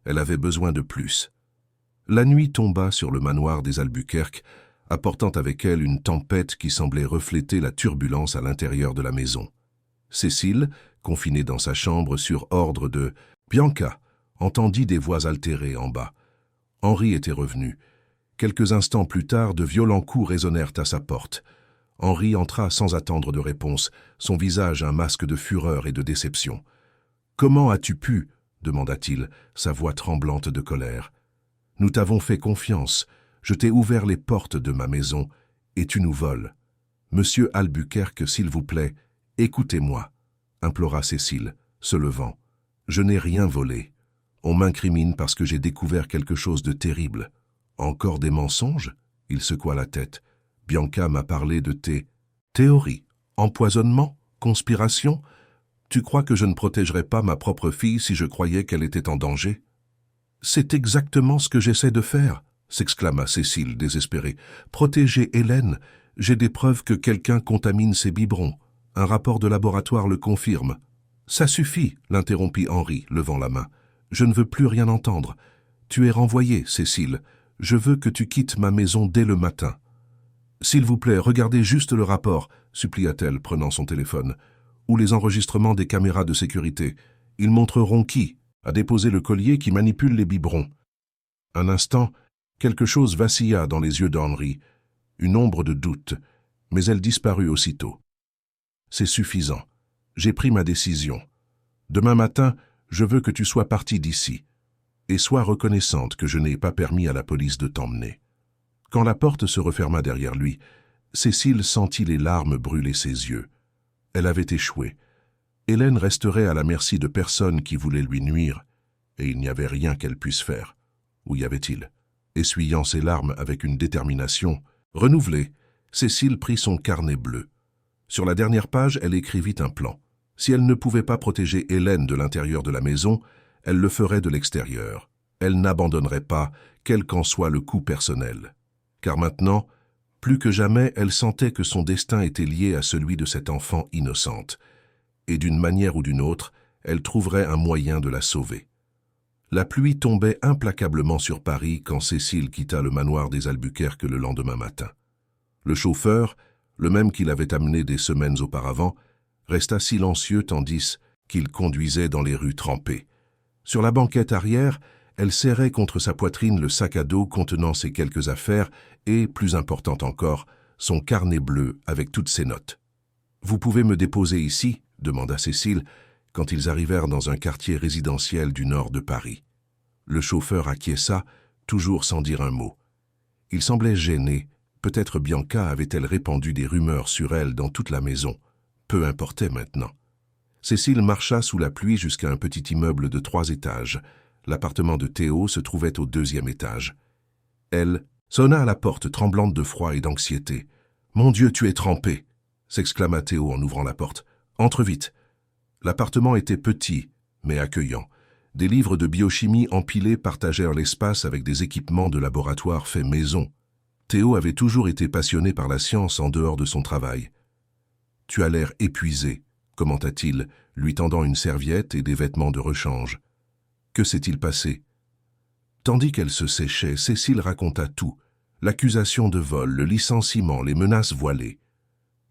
Elle avait besoin de plus. La nuit tomba sur le manoir des Albuquerque, apportant avec elle une tempête qui semblait refléter la turbulence à l'intérieur de la maison. Cécile, confinée dans sa chambre sur ordre de Bianca, entendit des voix altérées en bas. Henri était revenu. Quelques instants plus tard, de violents coups résonnèrent à sa porte. Henri entra sans attendre de réponse, son visage un masque de fureur et de déception. « Comment as-tu pu » demanda-t-il, sa voix tremblante de colère. « Nous t'avons fait confiance. Je t'ai ouvert les portes de ma maison, et tu nous voles. Monsieur Albuquerque, s'il vous plaît, écoutez-moi, » implora Cécile, se levant. « Je n'ai rien volé. On m'incrimine parce que j'ai découvert quelque chose de terrible. Encore des mensonges ?» Il secoua la tête. « Bianca m'a parlé de tes théories. Empoisonnement? Conspiration? Tu crois que je ne protégerais pas ma propre fille si je croyais qu'elle était en danger? »« C'est exactement ce que j'essaie de faire, » s'exclama Cécile, désespérée. « Protéger Hélène. J'ai des preuves que quelqu'un contamine ses biberons. Un rapport de laboratoire le confirme. »« Ça suffit, » l'interrompit Henri, levant la main. « Je ne veux plus rien entendre. Tu es renvoyée, Cécile. Je veux que tu quittes ma maison dès le matin. »« S'il vous plaît, regardez juste le rapport, » supplia-t-elle, prenant son téléphone, « ou les enregistrements des caméras de sécurité. Ils montreront qui a déposé le collier qui manipule les biberons. » Un instant, quelque chose vacilla dans les yeux d'Henri, une ombre de doute, mais elle disparut aussitôt. « C'est suffisant. J'ai pris ma décision. Demain matin, je veux que tu sois partie d'ici, et sois reconnaissante que je n'ai pas permis à la police de t'emmener. » Quand la porte se referma derrière lui, Cécile sentit les larmes brûler ses yeux. Elle avait échoué. Hélène resterait à la merci de personne qui voulait lui nuire, et il n'y avait rien qu'elle puisse faire. Où y avait-il? Essuyant ses larmes avec une détermination renouvelée, Cécile prit son carnet bleu. Sur la dernière page, elle écrivit un plan. Si elle ne pouvait pas protéger Hélène de l'intérieur de la maison, elle le ferait de l'extérieur. Elle n'abandonnerait pas, quel qu'en soit le coût personnel. Car maintenant, plus que jamais, elle sentait que son destin était lié à celui de cette enfant innocente. Et d'une manière ou d'une autre, elle trouverait un moyen de la sauver. La pluie tombait implacablement sur Paris quand Cécile quitta le manoir des Albuquerque le lendemain matin. Le chauffeur, le même qui l'avait amené des semaines auparavant, resta silencieux tandis qu'il conduisait dans les rues trempées. Sur la banquette arrière, elle serrait contre sa poitrine le sac à dos contenant ses quelques affaires et, plus important encore, son carnet bleu avec toutes ses notes. « Vous pouvez me déposer ici ?» demanda Cécile, quand ils arrivèrent dans un quartier résidentiel du nord de Paris. Le chauffeur acquiesça, toujours sans dire un mot. Il semblait gêné. Peut-être Bianca avait-elle répandu des rumeurs sur elle dans toute la maison. Peu importait maintenant. Cécile marcha sous la pluie jusqu'à un petit immeuble de 3 étages. L'appartement de Théo se trouvait au 2e étage. Elle sonna à la porte, tremblante de froid et d'anxiété. « Mon Dieu, tu es trempé !» s'exclama Théo en ouvrant la porte. « Entre vite !» L'appartement était petit, mais accueillant. Des livres de biochimie empilés partagèrent l'espace avec des équipements de laboratoire faits maison. Théo avait toujours été passionné par la science en dehors de son travail. « Tu as l'air épuisé », commenta-t-il, lui tendant une serviette et des vêtements de rechange. « Que s'est-il passé ?» Tandis qu'elle se séchait, Cécile raconta tout. L'accusation de vol, le licenciement, les menaces voilées.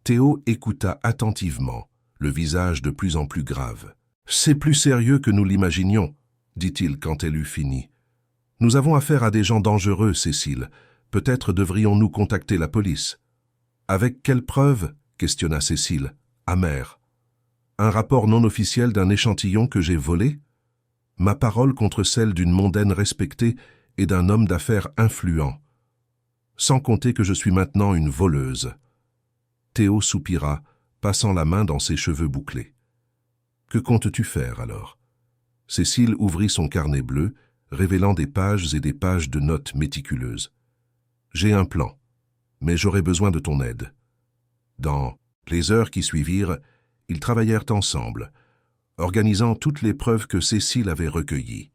Théo écouta attentivement, le visage de plus en plus grave. « C'est plus sérieux que nous l'imaginions, » dit-il quand elle eut fini. « Nous avons affaire à des gens dangereux, Cécile. Peut-être devrions-nous contacter la police. »« Avec quelle preuve ?» questionna Cécile, amère. « Un rapport non officiel d'un échantillon que j'ai volé ? Ma parole contre celle d'une mondaine respectée et d'un homme d'affaires influent. Sans compter que je suis maintenant une voleuse. » Théo soupira, passant la main dans ses cheveux bouclés. « Que comptes-tu faire alors ?» Cécile ouvrit son carnet bleu, révélant des pages et des pages de notes méticuleuses. « J'ai un plan, mais j'aurai besoin de ton aide. » Dans les heures qui suivirent, ils travaillèrent ensemble, organisant toutes les preuves que Cécile avait recueillies.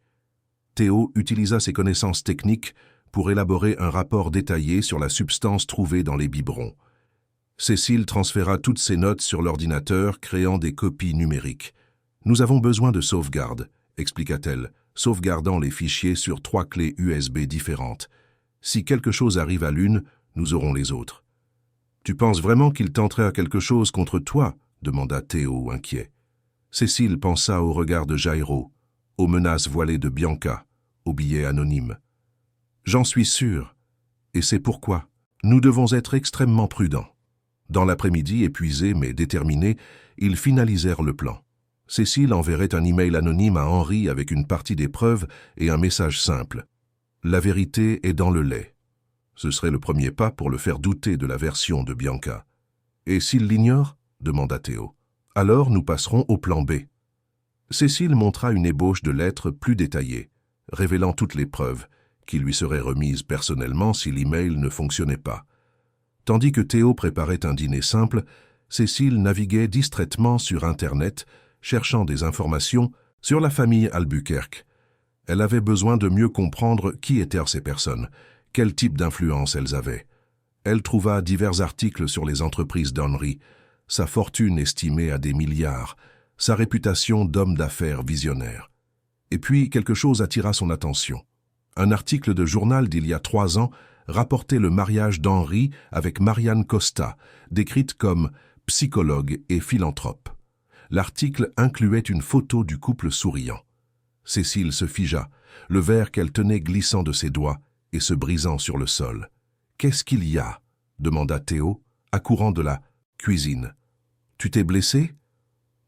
Théo utilisa ses connaissances techniques pour élaborer un rapport détaillé sur la substance trouvée dans les biberons. Cécile transféra toutes ses notes sur l'ordinateur, créant des copies numériques. « Nous avons besoin de sauvegarde, » expliqua-t-elle, sauvegardant les fichiers sur 3 clés USB différentes. « Si quelque chose arrive à l'une, nous aurons les autres. »« Tu penses vraiment qu'il tenterait à quelque chose contre toi ?» demanda Théo, inquiet. Cécile pensa au regard de Jairo, aux menaces voilées de Bianca, aux billets anonymes. « J'en suis sûr, et c'est pourquoi nous devons être extrêmement prudents. » Dans l'après-midi, épuisés mais déterminés, ils finalisèrent le plan. Cécile enverrait un email anonyme à Henri avec une partie des preuves et un message simple. « La vérité est dans le lait. » Ce serait le premier pas pour le faire douter de la version de Bianca. « Et s'il l'ignore ?» demanda Théo. « Alors nous passerons au plan B. » Cécile montra une ébauche de lettre plus détaillée, révélant toutes les preuves, qui lui seraient remises personnellement si l'email ne fonctionnait pas. Tandis que Théo préparait un dîner simple, Cécile naviguait distraitement sur Internet, cherchant des informations sur la famille Albuquerque. Elle avait besoin de mieux comprendre qui étaient ces personnes, quel type d'influence elles avaient. Elle trouva divers articles sur les entreprises d'Henri, sa fortune estimée à des milliards, sa réputation d'homme d'affaires visionnaire. Et puis quelque chose attira son attention. Un article de journal d'il y a 3 ans rapportait le mariage d'Henri avec Marianne Costa, décrite comme psychologue et philanthrope. L'article incluait une photo du couple souriant. Cécile se figea, le verre qu'elle tenait glissant de ses doigts et se brisant sur le sol. « Qu'est-ce qu'il y a ?» demanda Théo, accourant de la cuisine. « Tu t'es blessé ?»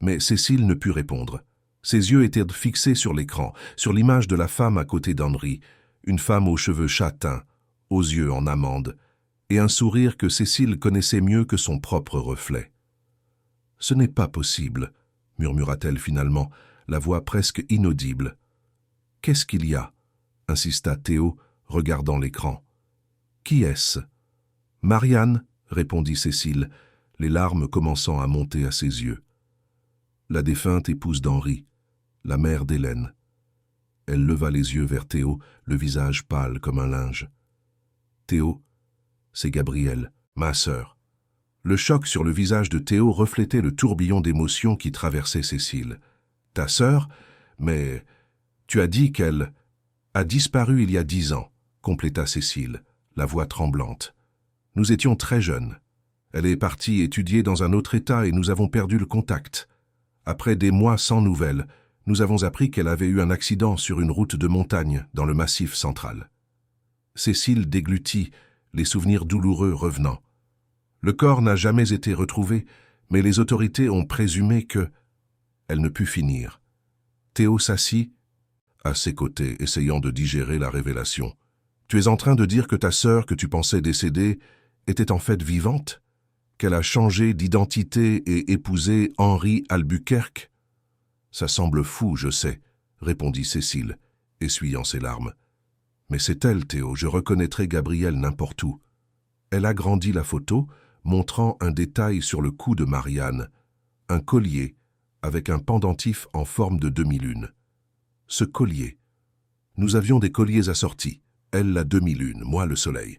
Mais Cécile ne put répondre. Ses yeux étaient fixés sur l'écran, sur l'image de la femme à côté d'Henri, une femme aux cheveux châtains, aux yeux en amande, et un sourire que Cécile connaissait mieux que son propre reflet. « Ce n'est pas possible, » murmura-t-elle finalement, la voix presque inaudible. « Qu'est-ce qu'il y a ?» insista Théo, regardant l'écran. « Qui est-ce ?»« Marianne, » répondit Cécile, les larmes commençant à monter à ses yeux. « La défunte épouse d'Henri, la mère d'Hélène. » Elle leva les yeux vers Théo, le visage pâle comme un linge. « Théo, c'est Gabrielle, ma sœur. » Le choc sur le visage de Théo reflétait le tourbillon d'émotions qui traversait Cécile. « Ta sœur? Mais tu as dit qu'elle a disparu il y a 10 ans, » compléta Cécile, la voix tremblante. « Nous étions très jeunes. Elle est partie étudier dans un autre État et nous avons perdu le contact. Après des mois sans nouvelles, nous avons appris qu'elle avait eu un accident sur une route de montagne dans le Massif central. » Cécile déglutit, les souvenirs douloureux revenant. Le corps n'a jamais été retrouvé, mais les autorités ont présumé que... Elle ne put finir. Théo s'assit à ses côtés, essayant de digérer la révélation. « Tu es en train de dire que ta sœur, que tu pensais décédée, était en fait vivante? Qu'elle a changé d'identité et épousé Henri Albuquerque? » « Ça semble fou, je sais, » répondit Cécile, essuyant ses larmes. « Mais c'est elle, Théo, je reconnaîtrai Gabrielle n'importe où. » Elle agrandit la photo, montrant un détail sur le cou de Marianne, un collier avec un pendentif en forme de demi-lune. Ce collier. Nous avions des colliers assortis, elle la demi-lune, moi le soleil.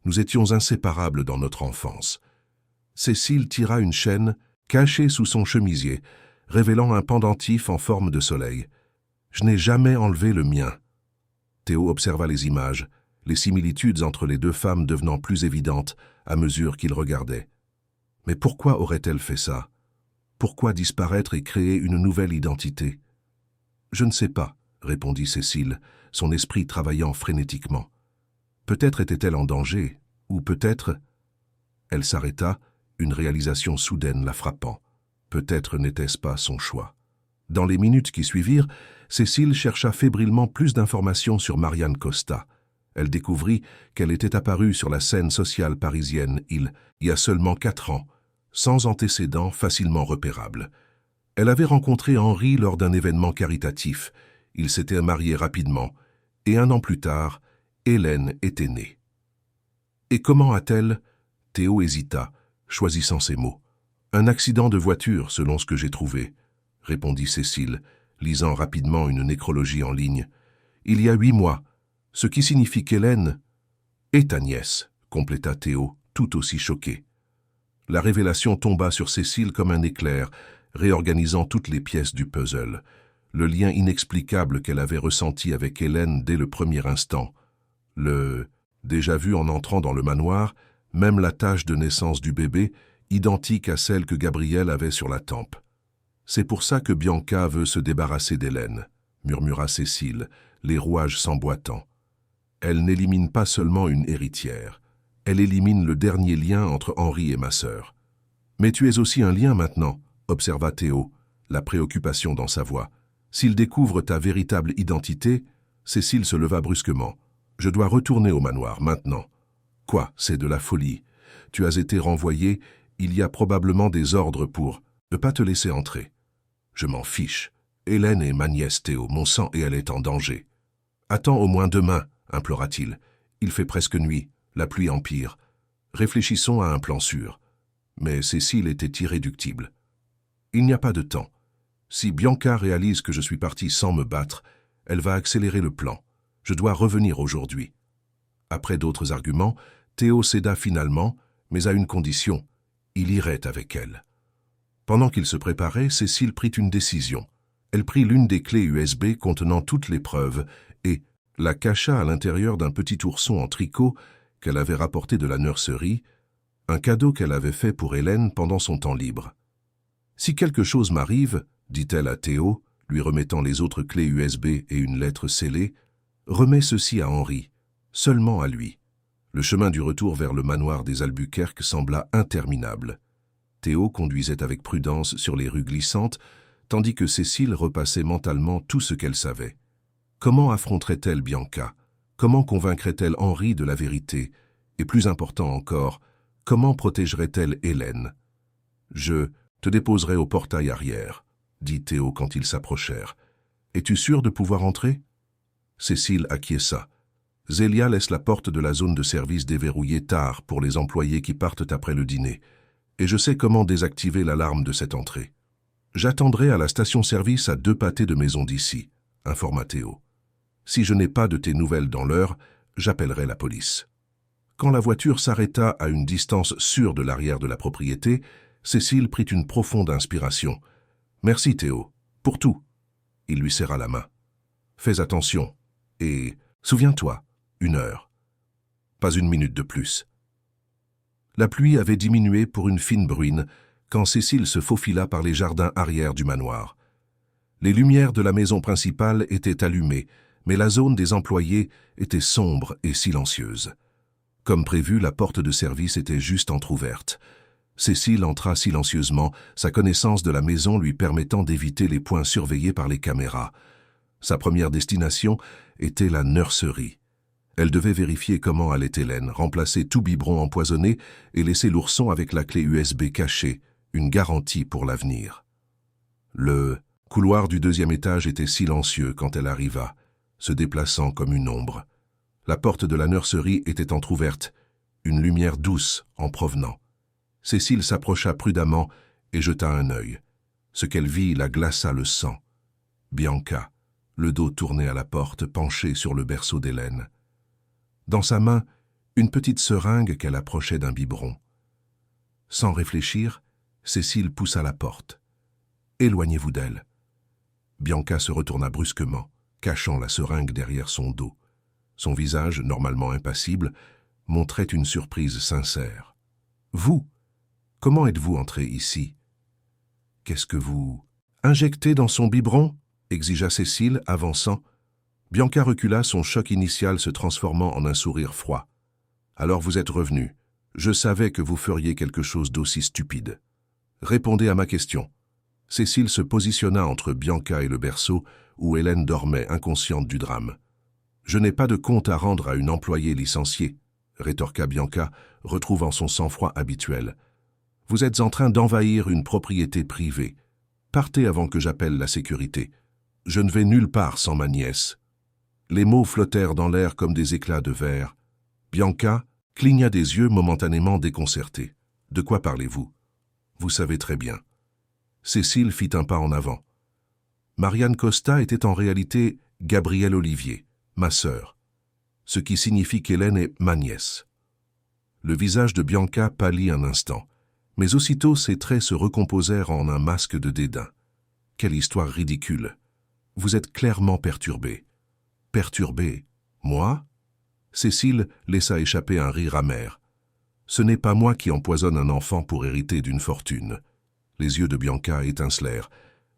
Nous étions inséparables dans notre enfance. Cécile tira une chaîne cachée sous son chemisier, révélant un pendentif en forme de soleil. Je n'ai jamais enlevé le mien. Théo observa les images, les similitudes entre les deux femmes devenant plus évidentes à mesure qu'il regardait. Mais pourquoi aurait-elle fait ça? Pourquoi disparaître et créer une nouvelle identité? Je ne sais pas, répondit Cécile, son esprit travaillant frénétiquement. Peut-être était-elle en danger, ou peut-être... Elle s'arrêta, une réalisation soudaine la frappant. Peut-être n'était-ce pas son choix. Dans les minutes qui suivirent, Cécile chercha fébrilement plus d'informations sur Marianne Costa. Elle découvrit qu'elle était apparue sur la scène sociale parisienne il y a seulement 4 ans, sans antécédents facilement repérables. Elle avait rencontré Henri lors d'un événement caritatif. Ils s'étaient mariés rapidement, et 1 an plus tard, Hélène était née. Et comment a-t-elle... Théo hésita, choisissant ses mots. Un accident de voiture, selon ce que j'ai trouvé, répondit Cécile, lisant rapidement une nécrologie en ligne. Il y a 8 mois, ce qui signifie qu'Hélène est ta nièce, compléta Théo, tout aussi choqué. La révélation tomba sur Cécile comme un éclair, réorganisant toutes les pièces du puzzle. Le lien inexplicable qu'elle avait ressenti avec Hélène dès le premier instant. Le déjà vu en entrant dans le manoir, même la tache de naissance du bébé, identique à celle que Gabriel avait sur la tempe. C'est pour ça que Bianca veut se débarrasser d'Hélène, murmura Cécile, les rouages s'emboîtant. Elle n'élimine pas seulement une héritière, elle élimine le dernier lien entre Henri et ma sœur. Mais tu es aussi un lien maintenant, observa Théo, la préoccupation dans sa voix. S'il découvre ta véritable identité, Cécile se leva brusquement. Je dois retourner au manoir maintenant. Quoi, c'est de la folie. Tu as été renvoyé, il y a probablement des ordres pour ne pas te laisser entrer. Je m'en fiche. Hélène est ma nièce, Théo, mon sang, et elle est en danger. Attends au moins demain, implora-t-il. Il fait presque nuit, la pluie empire. Réfléchissons à un plan sûr. Mais Cécile était irréductible. Il n'y a pas de temps. Si Bianca réalise que je suis parti sans me battre, elle va accélérer le plan. Je dois revenir aujourd'hui. Après d'autres arguments, Théo céda finalement, mais à une condition. Il irait avec elle. Pendant qu'il se préparait, Cécile prit une décision. Elle prit l'une des clés USB contenant toutes les preuves et la cacha à l'intérieur d'un petit ourson en tricot qu'elle avait rapporté de la nurserie, un cadeau qu'elle avait fait pour Hélène pendant son temps libre. « Si quelque chose m'arrive, dit-elle à Théo, lui remettant les autres clés USB et une lettre scellée, remets ceci à Henri, seulement à lui. » Le chemin du retour vers le manoir des Albuquerque sembla interminable. Théo conduisait avec prudence sur les rues glissantes, tandis que Cécile repassait mentalement tout ce qu'elle savait. Comment affronterait-elle Bianca? Comment convaincrait-elle Henri de la vérité? Et plus important encore, comment protégerait-elle Hélène? « Je te déposerai au portail arrière, » dit Théo quand ils s'approchèrent. « Es-tu sûr de pouvoir entrer ?» Cécile acquiesça. Zélia laisse la porte de la zone de service déverrouillée tard pour les employés qui partent après le dîner, et je sais comment désactiver l'alarme de cette entrée. J'attendrai à la station-service à 2 pâtés de maison d'ici, informa Théo. Si je n'ai pas de tes nouvelles dans l'heure, j'appellerai la police. Quand la voiture s'arrêta à une distance sûre de l'arrière de la propriété, Cécile prit une profonde inspiration. « Merci Théo, pour tout. » Il lui serra la main. « Fais attention, et souviens-toi, 1 heure. Pas 1 minute de plus. » La pluie avait diminué pour une fine bruine quand Cécile se faufila par les jardins arrière du manoir. Les lumières de la maison principale étaient allumées, mais la zone des employés était sombre et silencieuse. Comme prévu, la porte de service était juste entr'ouverte. Cécile entra silencieusement, sa connaissance de la maison lui permettant d'éviter les points surveillés par les caméras. Sa première destination était la nurserie. Elle devait vérifier comment allait Hélène, remplacer tout biberon empoisonné et laisser l'ourson avec la clé USB cachée, une garantie pour l'avenir. Le couloir du 2e étage était silencieux quand elle arriva, se déplaçant comme une ombre. La porte de la nurserie était entr'ouverte, une lumière douce en provenant. Cécile s'approcha prudemment et jeta un œil. Ce qu'elle vit la glaça le sang. Bianca, le dos tourné à la porte, penchée sur le berceau d'Hélène. Dans sa main, une petite seringue qu'elle approchait d'un biberon. Sans réfléchir, Cécile poussa la porte. « Éloignez-vous d'elle. » Bianca se retourna brusquement, cachant la seringue derrière son dos. Son visage, normalement impassible, montrait une surprise sincère. « Vous, comment êtes-vous entré ici ?» Qu'est-ce que vous... Injectez dans son biberon exigea Cécile, avançant. Bianca recula, son choc initial se transformant en un sourire froid. Alors vous êtes revenu. Je savais que vous feriez quelque chose d'aussi stupide. Répondez à ma question. Cécile se positionna entre Bianca et le berceau, où Hélène dormait inconsciente du drame. Je n'ai pas de compte à rendre à une employée licenciée, rétorqua Bianca, retrouvant son sang-froid habituel. Vous êtes en train d'envahir une propriété privée. Partez avant que j'appelle la sécurité. Je ne vais nulle part sans ma nièce. Les mots flottèrent dans l'air comme des éclats de verre. Bianca cligna des yeux momentanément déconcertée. De quoi parlez-vous? Vous savez très bien. Cécile fit un pas en avant. Marianne Costa était en réalité Gabrielle Olivier, ma sœur, ce qui signifie qu'Hélène est ma nièce. Le visage de Bianca pâlit un instant, mais aussitôt ses traits se recomposèrent en un masque de dédain. Quelle histoire ridicule! Vous êtes clairement perturbé. Perturbé? Moi? Cécile laissa échapper un rire amer. Ce n'est pas moi qui empoisonne un enfant pour hériter d'une fortune. Les yeux de Bianca étincelèrent.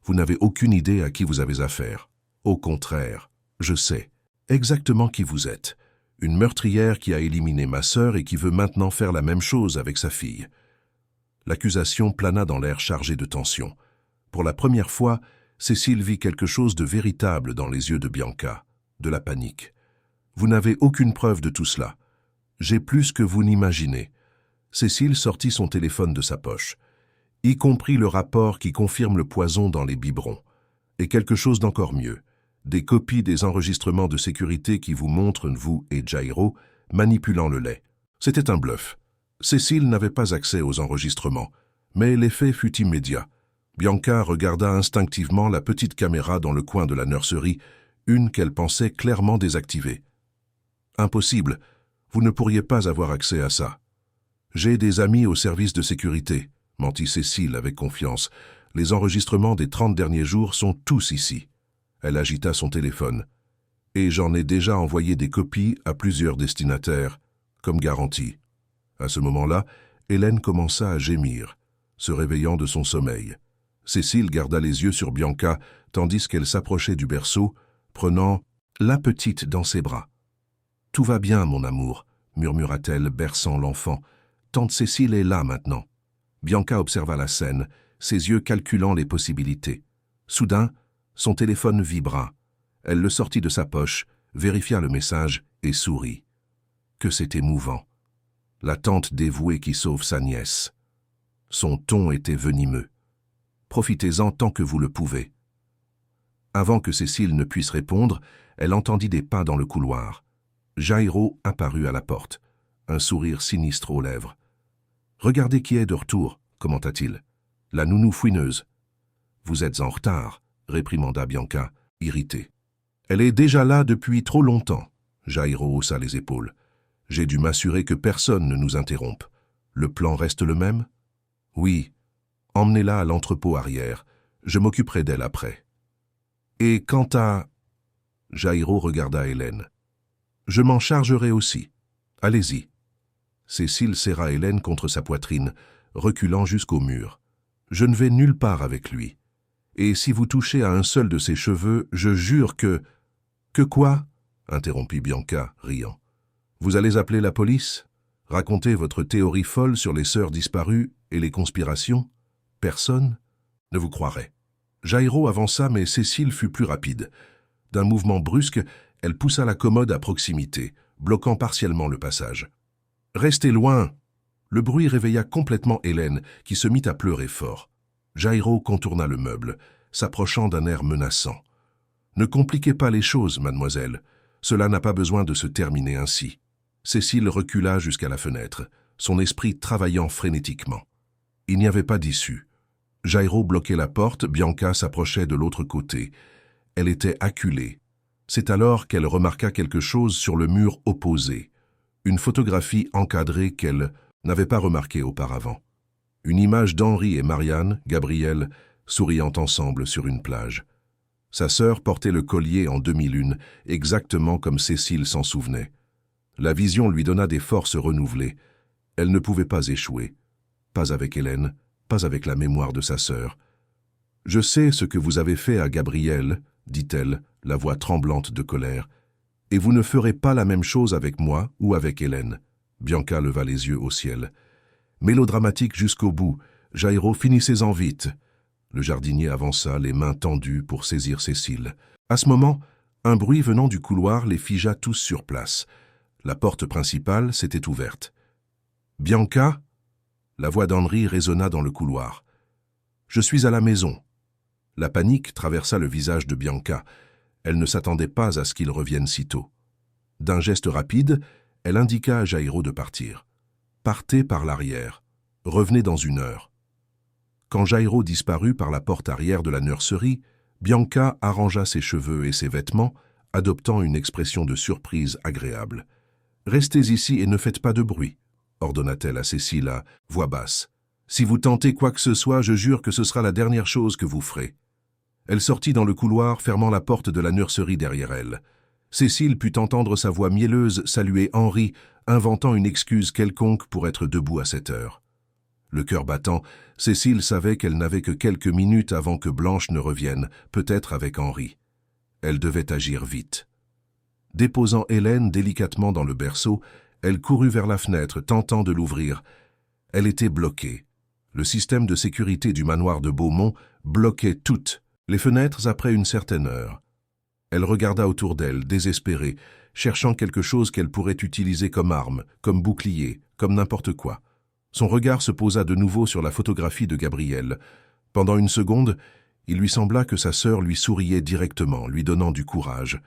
Vous n'avez aucune idée à qui vous avez affaire. Au contraire, je sais exactement qui vous êtes. Une meurtrière qui a éliminé ma sœur et qui veut maintenant faire la même chose avec sa fille. L'accusation plana dans l'air chargé de tension. Pour la première fois, Cécile vit quelque chose de véritable dans les yeux de Bianca, de la panique. Vous n'avez aucune preuve de tout cela. J'ai plus que vous n'imaginez. Cécile sortit son téléphone de sa poche, y compris le rapport qui confirme le poison dans les biberons. Et quelque chose d'encore mieux, des copies des enregistrements de sécurité qui vous montrent, vous et Jairo, manipulant le lait. C'était un bluff. Cécile n'avait pas accès aux enregistrements, mais l'effet fut immédiat. Bianca regarda instinctivement la petite caméra dans le coin de la nurserie, une qu'elle pensait clairement désactivée. Impossible, vous ne pourriez pas avoir accès à ça. J'ai des amis au service de sécurité, mentit Cécile avec confiance. Les enregistrements des 30 derniers jours sont tous ici. Elle agita son téléphone. Et j'en ai déjà envoyé des copies à plusieurs destinataires, comme garantie. À ce moment-là, Hélène commença à gémir, se réveillant de son sommeil. Cécile garda les yeux sur Bianca, tandis qu'elle s'approchait du berceau, prenant la petite dans ses bras. « Tout va bien, mon amour », murmura-t-elle, berçant l'enfant. « Tante Cécile est là maintenant. » Bianca observa la scène, ses yeux calculant les possibilités. Soudain, son téléphone vibra. Elle le sortit de sa poche, vérifia le message et sourit. Que c'est émouvant. La tante dévouée qui sauve sa nièce. Son ton était venimeux. Profitez-en tant que vous le pouvez. Avant que Cécile ne puisse répondre, elle entendit des pas dans le couloir. Jairo apparut à la porte, un sourire sinistre aux lèvres. « Regardez qui est de retour », commenta-t-il. « La nounou fouineuse. »« Vous êtes en retard », réprimanda Bianca, irritée. « Elle est déjà là depuis trop longtemps. » Jairo haussa les épaules. « J'ai dû m'assurer que personne ne nous interrompe. Le plan reste le même ? » « Oui. Emmenez-la à l'entrepôt arrière. Je m'occuperai d'elle après. »« Et quant à... » Jairo regarda Hélène. « Je m'en chargerai aussi. Allez-y. » Cécile serra Hélène contre sa poitrine, reculant jusqu'au mur. « Je ne vais nulle part avec lui. Et si vous touchez à un seul de ses cheveux, je jure que... »« Que quoi ?» interrompit Bianca, riant. « Vous allez appeler la police ? Raconter votre théorie folle sur les sœurs disparues et les conspirations ? Personne ne vous croirait. » Jairo avança, mais Cécile fut plus rapide. D'un mouvement brusque, elle poussa la commode à proximité, bloquant partiellement le passage. « Restez loin !» Le bruit réveilla complètement Hélène, qui se mit à pleurer fort. Jairo contourna le meuble, s'approchant d'un air menaçant. « Ne compliquez pas les choses, mademoiselle. Cela n'a pas besoin de se terminer ainsi. » Cécile recula jusqu'à la fenêtre, son esprit travaillant frénétiquement. Il n'y avait pas d'issue. Jairo bloquait la porte, Bianca s'approchait de l'autre côté. Elle était acculée. C'est alors qu'elle remarqua quelque chose sur le mur opposé. Une photographie encadrée qu'elle n'avait pas remarquée auparavant. Une image d'Henri et Marianne, Gabrielle, souriant ensemble sur une plage. Sa sœur portait le collier en demi-lune, exactement comme Cécile s'en souvenait. La vision lui donna des forces renouvelées. Elle ne pouvait pas échouer. Pas avec Hélène, pas avec la mémoire de sa sœur. Je sais ce que vous avez fait à Gabriel, dit-elle, la voix tremblante de colère, et vous ne ferez pas la même chose avec moi ou avec Hélène. Bianca leva les yeux au ciel. Mélodramatique jusqu'au bout, Jairo, finissez-en vite. Le jardinier avança, les mains tendues pour saisir Cécile. À ce moment, un bruit venant du couloir les figea tous sur place. La porte principale s'était ouverte. « Bianca ?» La voix d'Henri résonna dans le couloir. « Je suis à la maison. » La panique traversa le visage de Bianca. Elle ne s'attendait pas à ce qu'il revienne si tôt. D'un geste rapide, elle indiqua à Jairo de partir. « Partez par l'arrière. Revenez dans 1 heure. » Quand Jairo disparut par la porte arrière de la nurserie, Bianca arrangea ses cheveux et ses vêtements, adoptant une expression de surprise agréable. « Restez ici et ne faites pas de bruit, » ordonna-t-elle à Cécile à voix basse. « Si vous tentez quoi que ce soit, je jure que ce sera la dernière chose que vous ferez. » Elle sortit dans le couloir, fermant la porte de la nurserie derrière elle. Cécile put entendre sa voix mielleuse saluer Henri, inventant une excuse quelconque pour être debout à cette heure. Le cœur battant, Cécile savait qu'elle n'avait que quelques minutes avant que Blanche ne revienne, peut-être avec Henri. Elle devait agir vite. Déposant Hélène délicatement dans le berceau, elle courut vers la fenêtre, tentant de l'ouvrir. Elle était bloquée. Le système de sécurité du manoir de Beaumont bloquait toutes les fenêtres après une certaine heure. Elle regarda autour d'elle, désespérée, cherchant quelque chose qu'elle pourrait utiliser comme arme, comme bouclier, comme n'importe quoi. Son regard se posa de nouveau sur la photographie de Gabriel. Pendant une seconde, il lui sembla que sa sœur lui souriait directement, lui donnant du courage.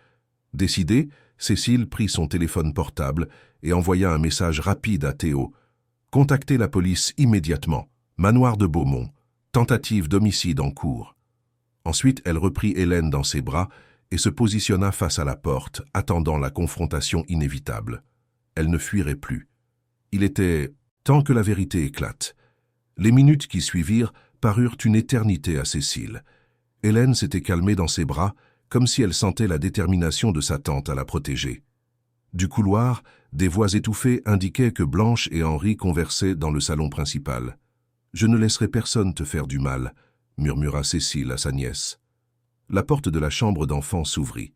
Décidée, Cécile prit son téléphone portable et envoya un message rapide à Théo. « Contactez la police immédiatement. Manoir de Beaumont. Tentative d'homicide en cours. » Ensuite, elle reprit Hélène dans ses bras et se positionna face à la porte, attendant la confrontation inévitable. Elle ne fuirait plus. Il était temps que la vérité éclate. Les minutes qui suivirent parurent une éternité à Cécile. Hélène s'était calmée dans ses bras, comme si elle sentait la détermination de sa tante à la protéger. Du couloir, des voix étouffées indiquaient que Blanche et Henri conversaient dans le salon principal. « Je ne laisserai personne te faire du mal », murmura Cécile à sa nièce. La porte de la chambre d'enfant s'ouvrit.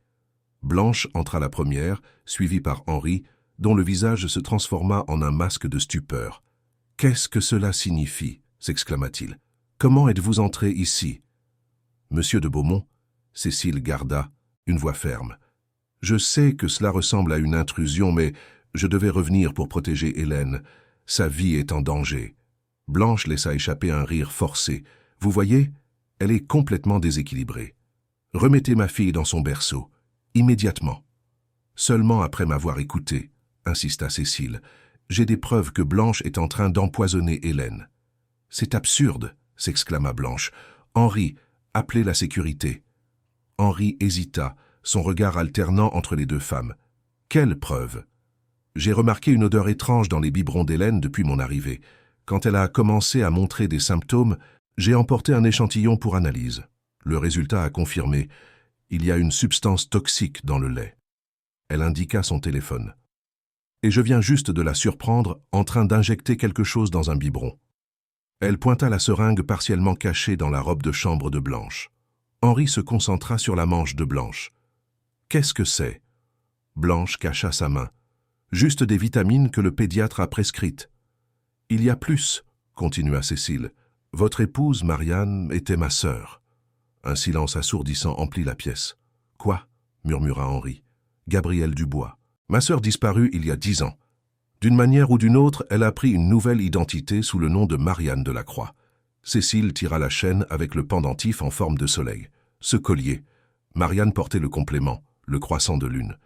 Blanche entra la première, suivie par Henri, dont le visage se transforma en un masque de stupeur. « Qu'est-ce que cela signifie » s'exclama-t-il. « Comment êtes-vous entré ici ?»« Monsieur de Beaumont » Cécile garda une voix ferme. « Je sais que cela ressemble à une intrusion, mais je devais revenir pour protéger Hélène. Sa vie est en danger. » Blanche laissa échapper un rire forcé. « Vous voyez, elle est complètement déséquilibrée. Remettez ma fille dans son berceau, immédiatement. » « Seulement après m'avoir écouté, » insista Cécile. « J'ai des preuves que Blanche est en train d'empoisonner Hélène. »« C'est absurde, » s'exclama Blanche. « Henri, appelez la sécurité. » Henri hésita, son regard alternant entre les deux femmes. « Quelle preuve ?»« J'ai remarqué une odeur étrange dans les biberons d'Hélène depuis mon arrivée. Quand elle a commencé à montrer des symptômes, j'ai emporté un échantillon pour analyse. Le résultat a confirmé. Il y a une substance toxique dans le lait. » Elle indiqua son téléphone. « Et je viens juste de la surprendre en train d'injecter quelque chose dans un biberon. » Elle pointa la seringue partiellement cachée dans la robe de chambre de Blanche. Henri se concentra sur la manche de Blanche. « Qu'est-ce que c'est ?» Blanche cacha sa main. « Juste des vitamines que le pédiatre a prescrites. »« Il y a plus, » continua Cécile. « Votre épouse, Marianne, était ma sœur. » Un silence assourdissant emplit la pièce. « Quoi ?» murmura Henri. « Gabrielle Dubois. Ma sœur disparut il y a 10 ans. D'une manière ou d'une autre, elle a pris une nouvelle identité sous le nom de Marianne Delacroix. » Cécile tira la chaîne avec le pendentif en forme de soleil. Ce collier. Marianne portait le complément, le croissant de lune.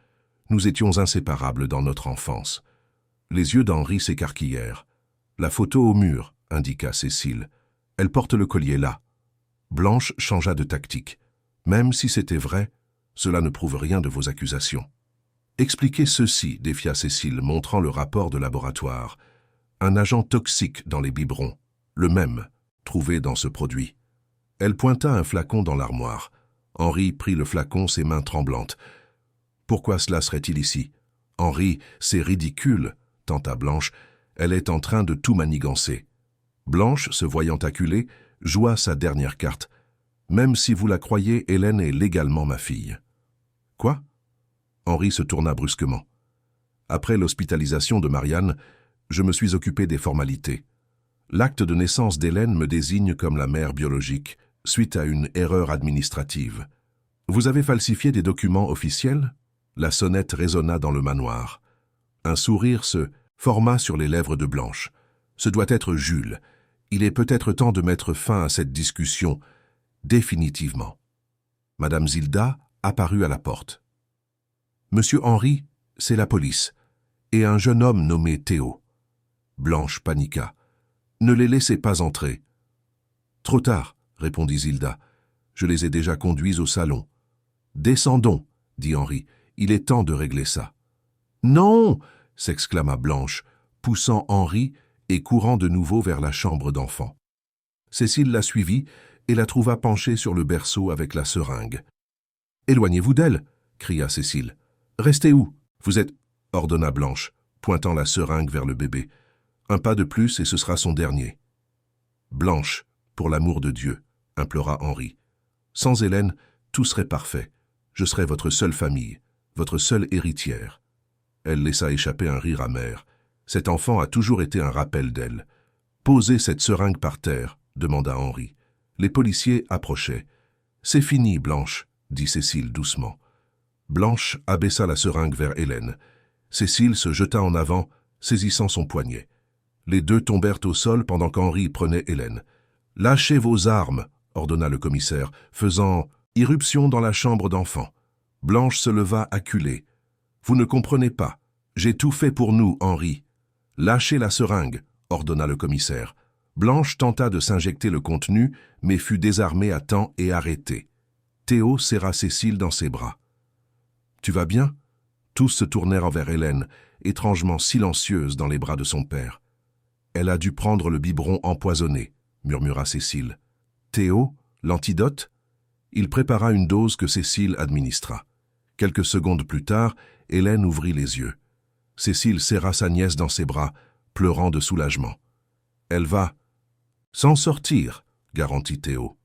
Nous étions inséparables dans notre enfance. Les yeux d'Henri s'écarquillèrent. « La photo au mur, » indiqua Cécile. « Elle porte le collier là. » Blanche changea de tactique. « Même si c'était vrai, cela ne prouve rien de vos accusations. » « Expliquez ceci, » défia Cécile, montrant le rapport de laboratoire. « Un agent toxique dans les biberons, le même, trouvé dans ce produit. » Elle pointa un flacon dans l'armoire. Henri prit le flacon, ses mains tremblantes. « Pourquoi cela serait-il ici ?»« Henri, c'est ridicule, » tenta Blanche. « Elle est en train de tout manigancer. » Blanche, se voyant acculée, joua sa dernière carte. « Même si vous la croyez, Hélène est légalement ma fille. » Quoi? Henri se tourna brusquement. Après l'hospitalisation de Marianne, je me suis occupé des formalités. L'acte de naissance d'Hélène me désigne comme la mère biologique, suite à une erreur administrative. Vous avez falsifié des documents officiels? La sonnette résonna dans le manoir. Un sourire se forma sur les lèvres de Blanche. Ce doit être Jules. Il est peut-être temps de mettre fin à cette discussion, définitivement. Madame Zilda apparut à la porte. Monsieur Henri, c'est la police, et un jeune homme nommé Théo. Blanche paniqua. Ne les laissez pas entrer. Trop tard, répondit Zilda. Je les ai déjà conduits au salon. Descendons, dit Henri. Il est temps de régler ça. Non, s'exclama Blanche, poussant Henri et courant de nouveau vers la chambre d'enfant. Cécile la suivit et la trouva penchée sur le berceau avec la seringue. Éloignez-vous d'elle, cria Cécile. Restez où? Vous êtes, ordonna Blanche, pointant la seringue vers le bébé. Un pas de plus et ce sera son dernier. Blanche, pour l'amour de Dieu, implora Henri. Sans Hélène, tout serait parfait. Je serais votre seule famille, votre seule héritière. Elle laissa échapper un rire amer. Cet enfant a toujours été un rappel d'elle. Posez cette seringue par terre, demanda Henri. Les policiers approchaient. C'est fini, Blanche, dit Cécile doucement. Blanche abaissa la seringue vers Hélène. Cécile se jeta en avant, saisissant son poignet. Les deux tombèrent au sol pendant qu'Henri prenait Hélène. « Lâchez vos armes !» ordonna le commissaire, faisant irruption dans la chambre d'enfant. Blanche se leva acculée. « Vous ne comprenez pas. J'ai tout fait pour nous, Henri. »« Lâchez la seringue !» ordonna le commissaire. Blanche tenta de s'injecter le contenu, mais fut désarmée à temps et arrêtée. Théo serra Cécile dans ses bras. « Tu vas bien ?» Tous se tournèrent vers Hélène, étrangement silencieuse dans les bras de son père. « Elle a dû prendre le biberon empoisonné, » murmura Cécile. « Théo, l'antidote ?» Il prépara une dose que Cécile administra. Quelques secondes plus tard, Hélène ouvrit les yeux. Cécile serra sa nièce dans ses bras, pleurant de soulagement. « Elle va s'en sortir, » garantit Théo.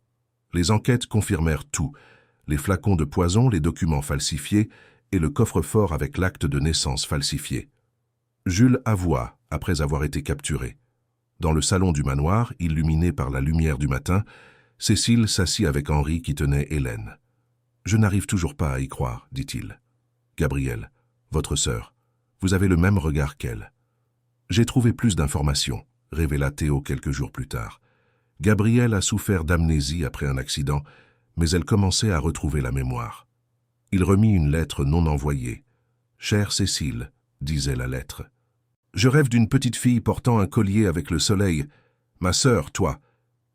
Les enquêtes confirmèrent tout, les flacons de poison, les documents falsifiés et le coffre-fort avec l'acte de naissance falsifié. Jules avoua, après avoir été capturé. Dans le salon du manoir, illuminé par la lumière du matin, Cécile s'assit avec Henri qui tenait Hélène. « Je n'arrive toujours pas à y croire, dit-il. Gabrielle, votre sœur, vous avez le même regard qu'elle. » J'ai trouvé plus d'informations, révéla Théo quelques jours plus tard. Gabrielle a souffert d'amnésie après un accident, mais elle commençait à retrouver la mémoire. Il remit une lettre non envoyée. « Chère Cécile, » disait la lettre. « Je rêve d'une petite fille portant un collier avec le soleil. Ma sœur, toi.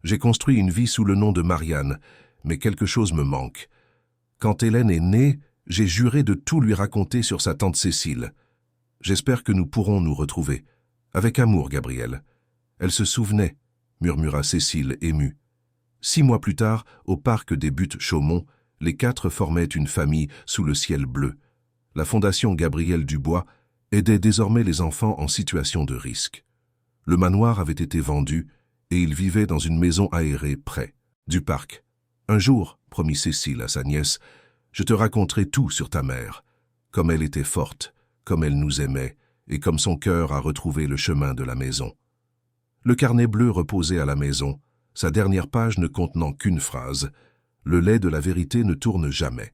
J'ai construit une vie sous le nom de Marianne, mais quelque chose me manque. Quand Hélène est née, j'ai juré de tout lui raconter sur sa tante Cécile. J'espère que nous pourrons nous retrouver. Avec amour, Gabrielle. » Elle se souvenait, murmura Cécile émue. 6 mois plus tard, au parc des Buttes-Chaumont, les 4 formaient une famille sous le ciel bleu. La Fondation Gabrielle Dubois aidait désormais les enfants en situation de risque. Le manoir avait été vendu et ils vivaient dans une maison aérée près du parc. Un jour, promit Cécile à sa nièce, je te raconterai tout sur ta mère, comme elle était forte, comme elle nous aimait et comme son cœur a retrouvé le chemin de la maison. Le carnet bleu reposait à la maison, sa dernière page ne contenant qu'une phrase. Le lait de la vérité ne tourne jamais.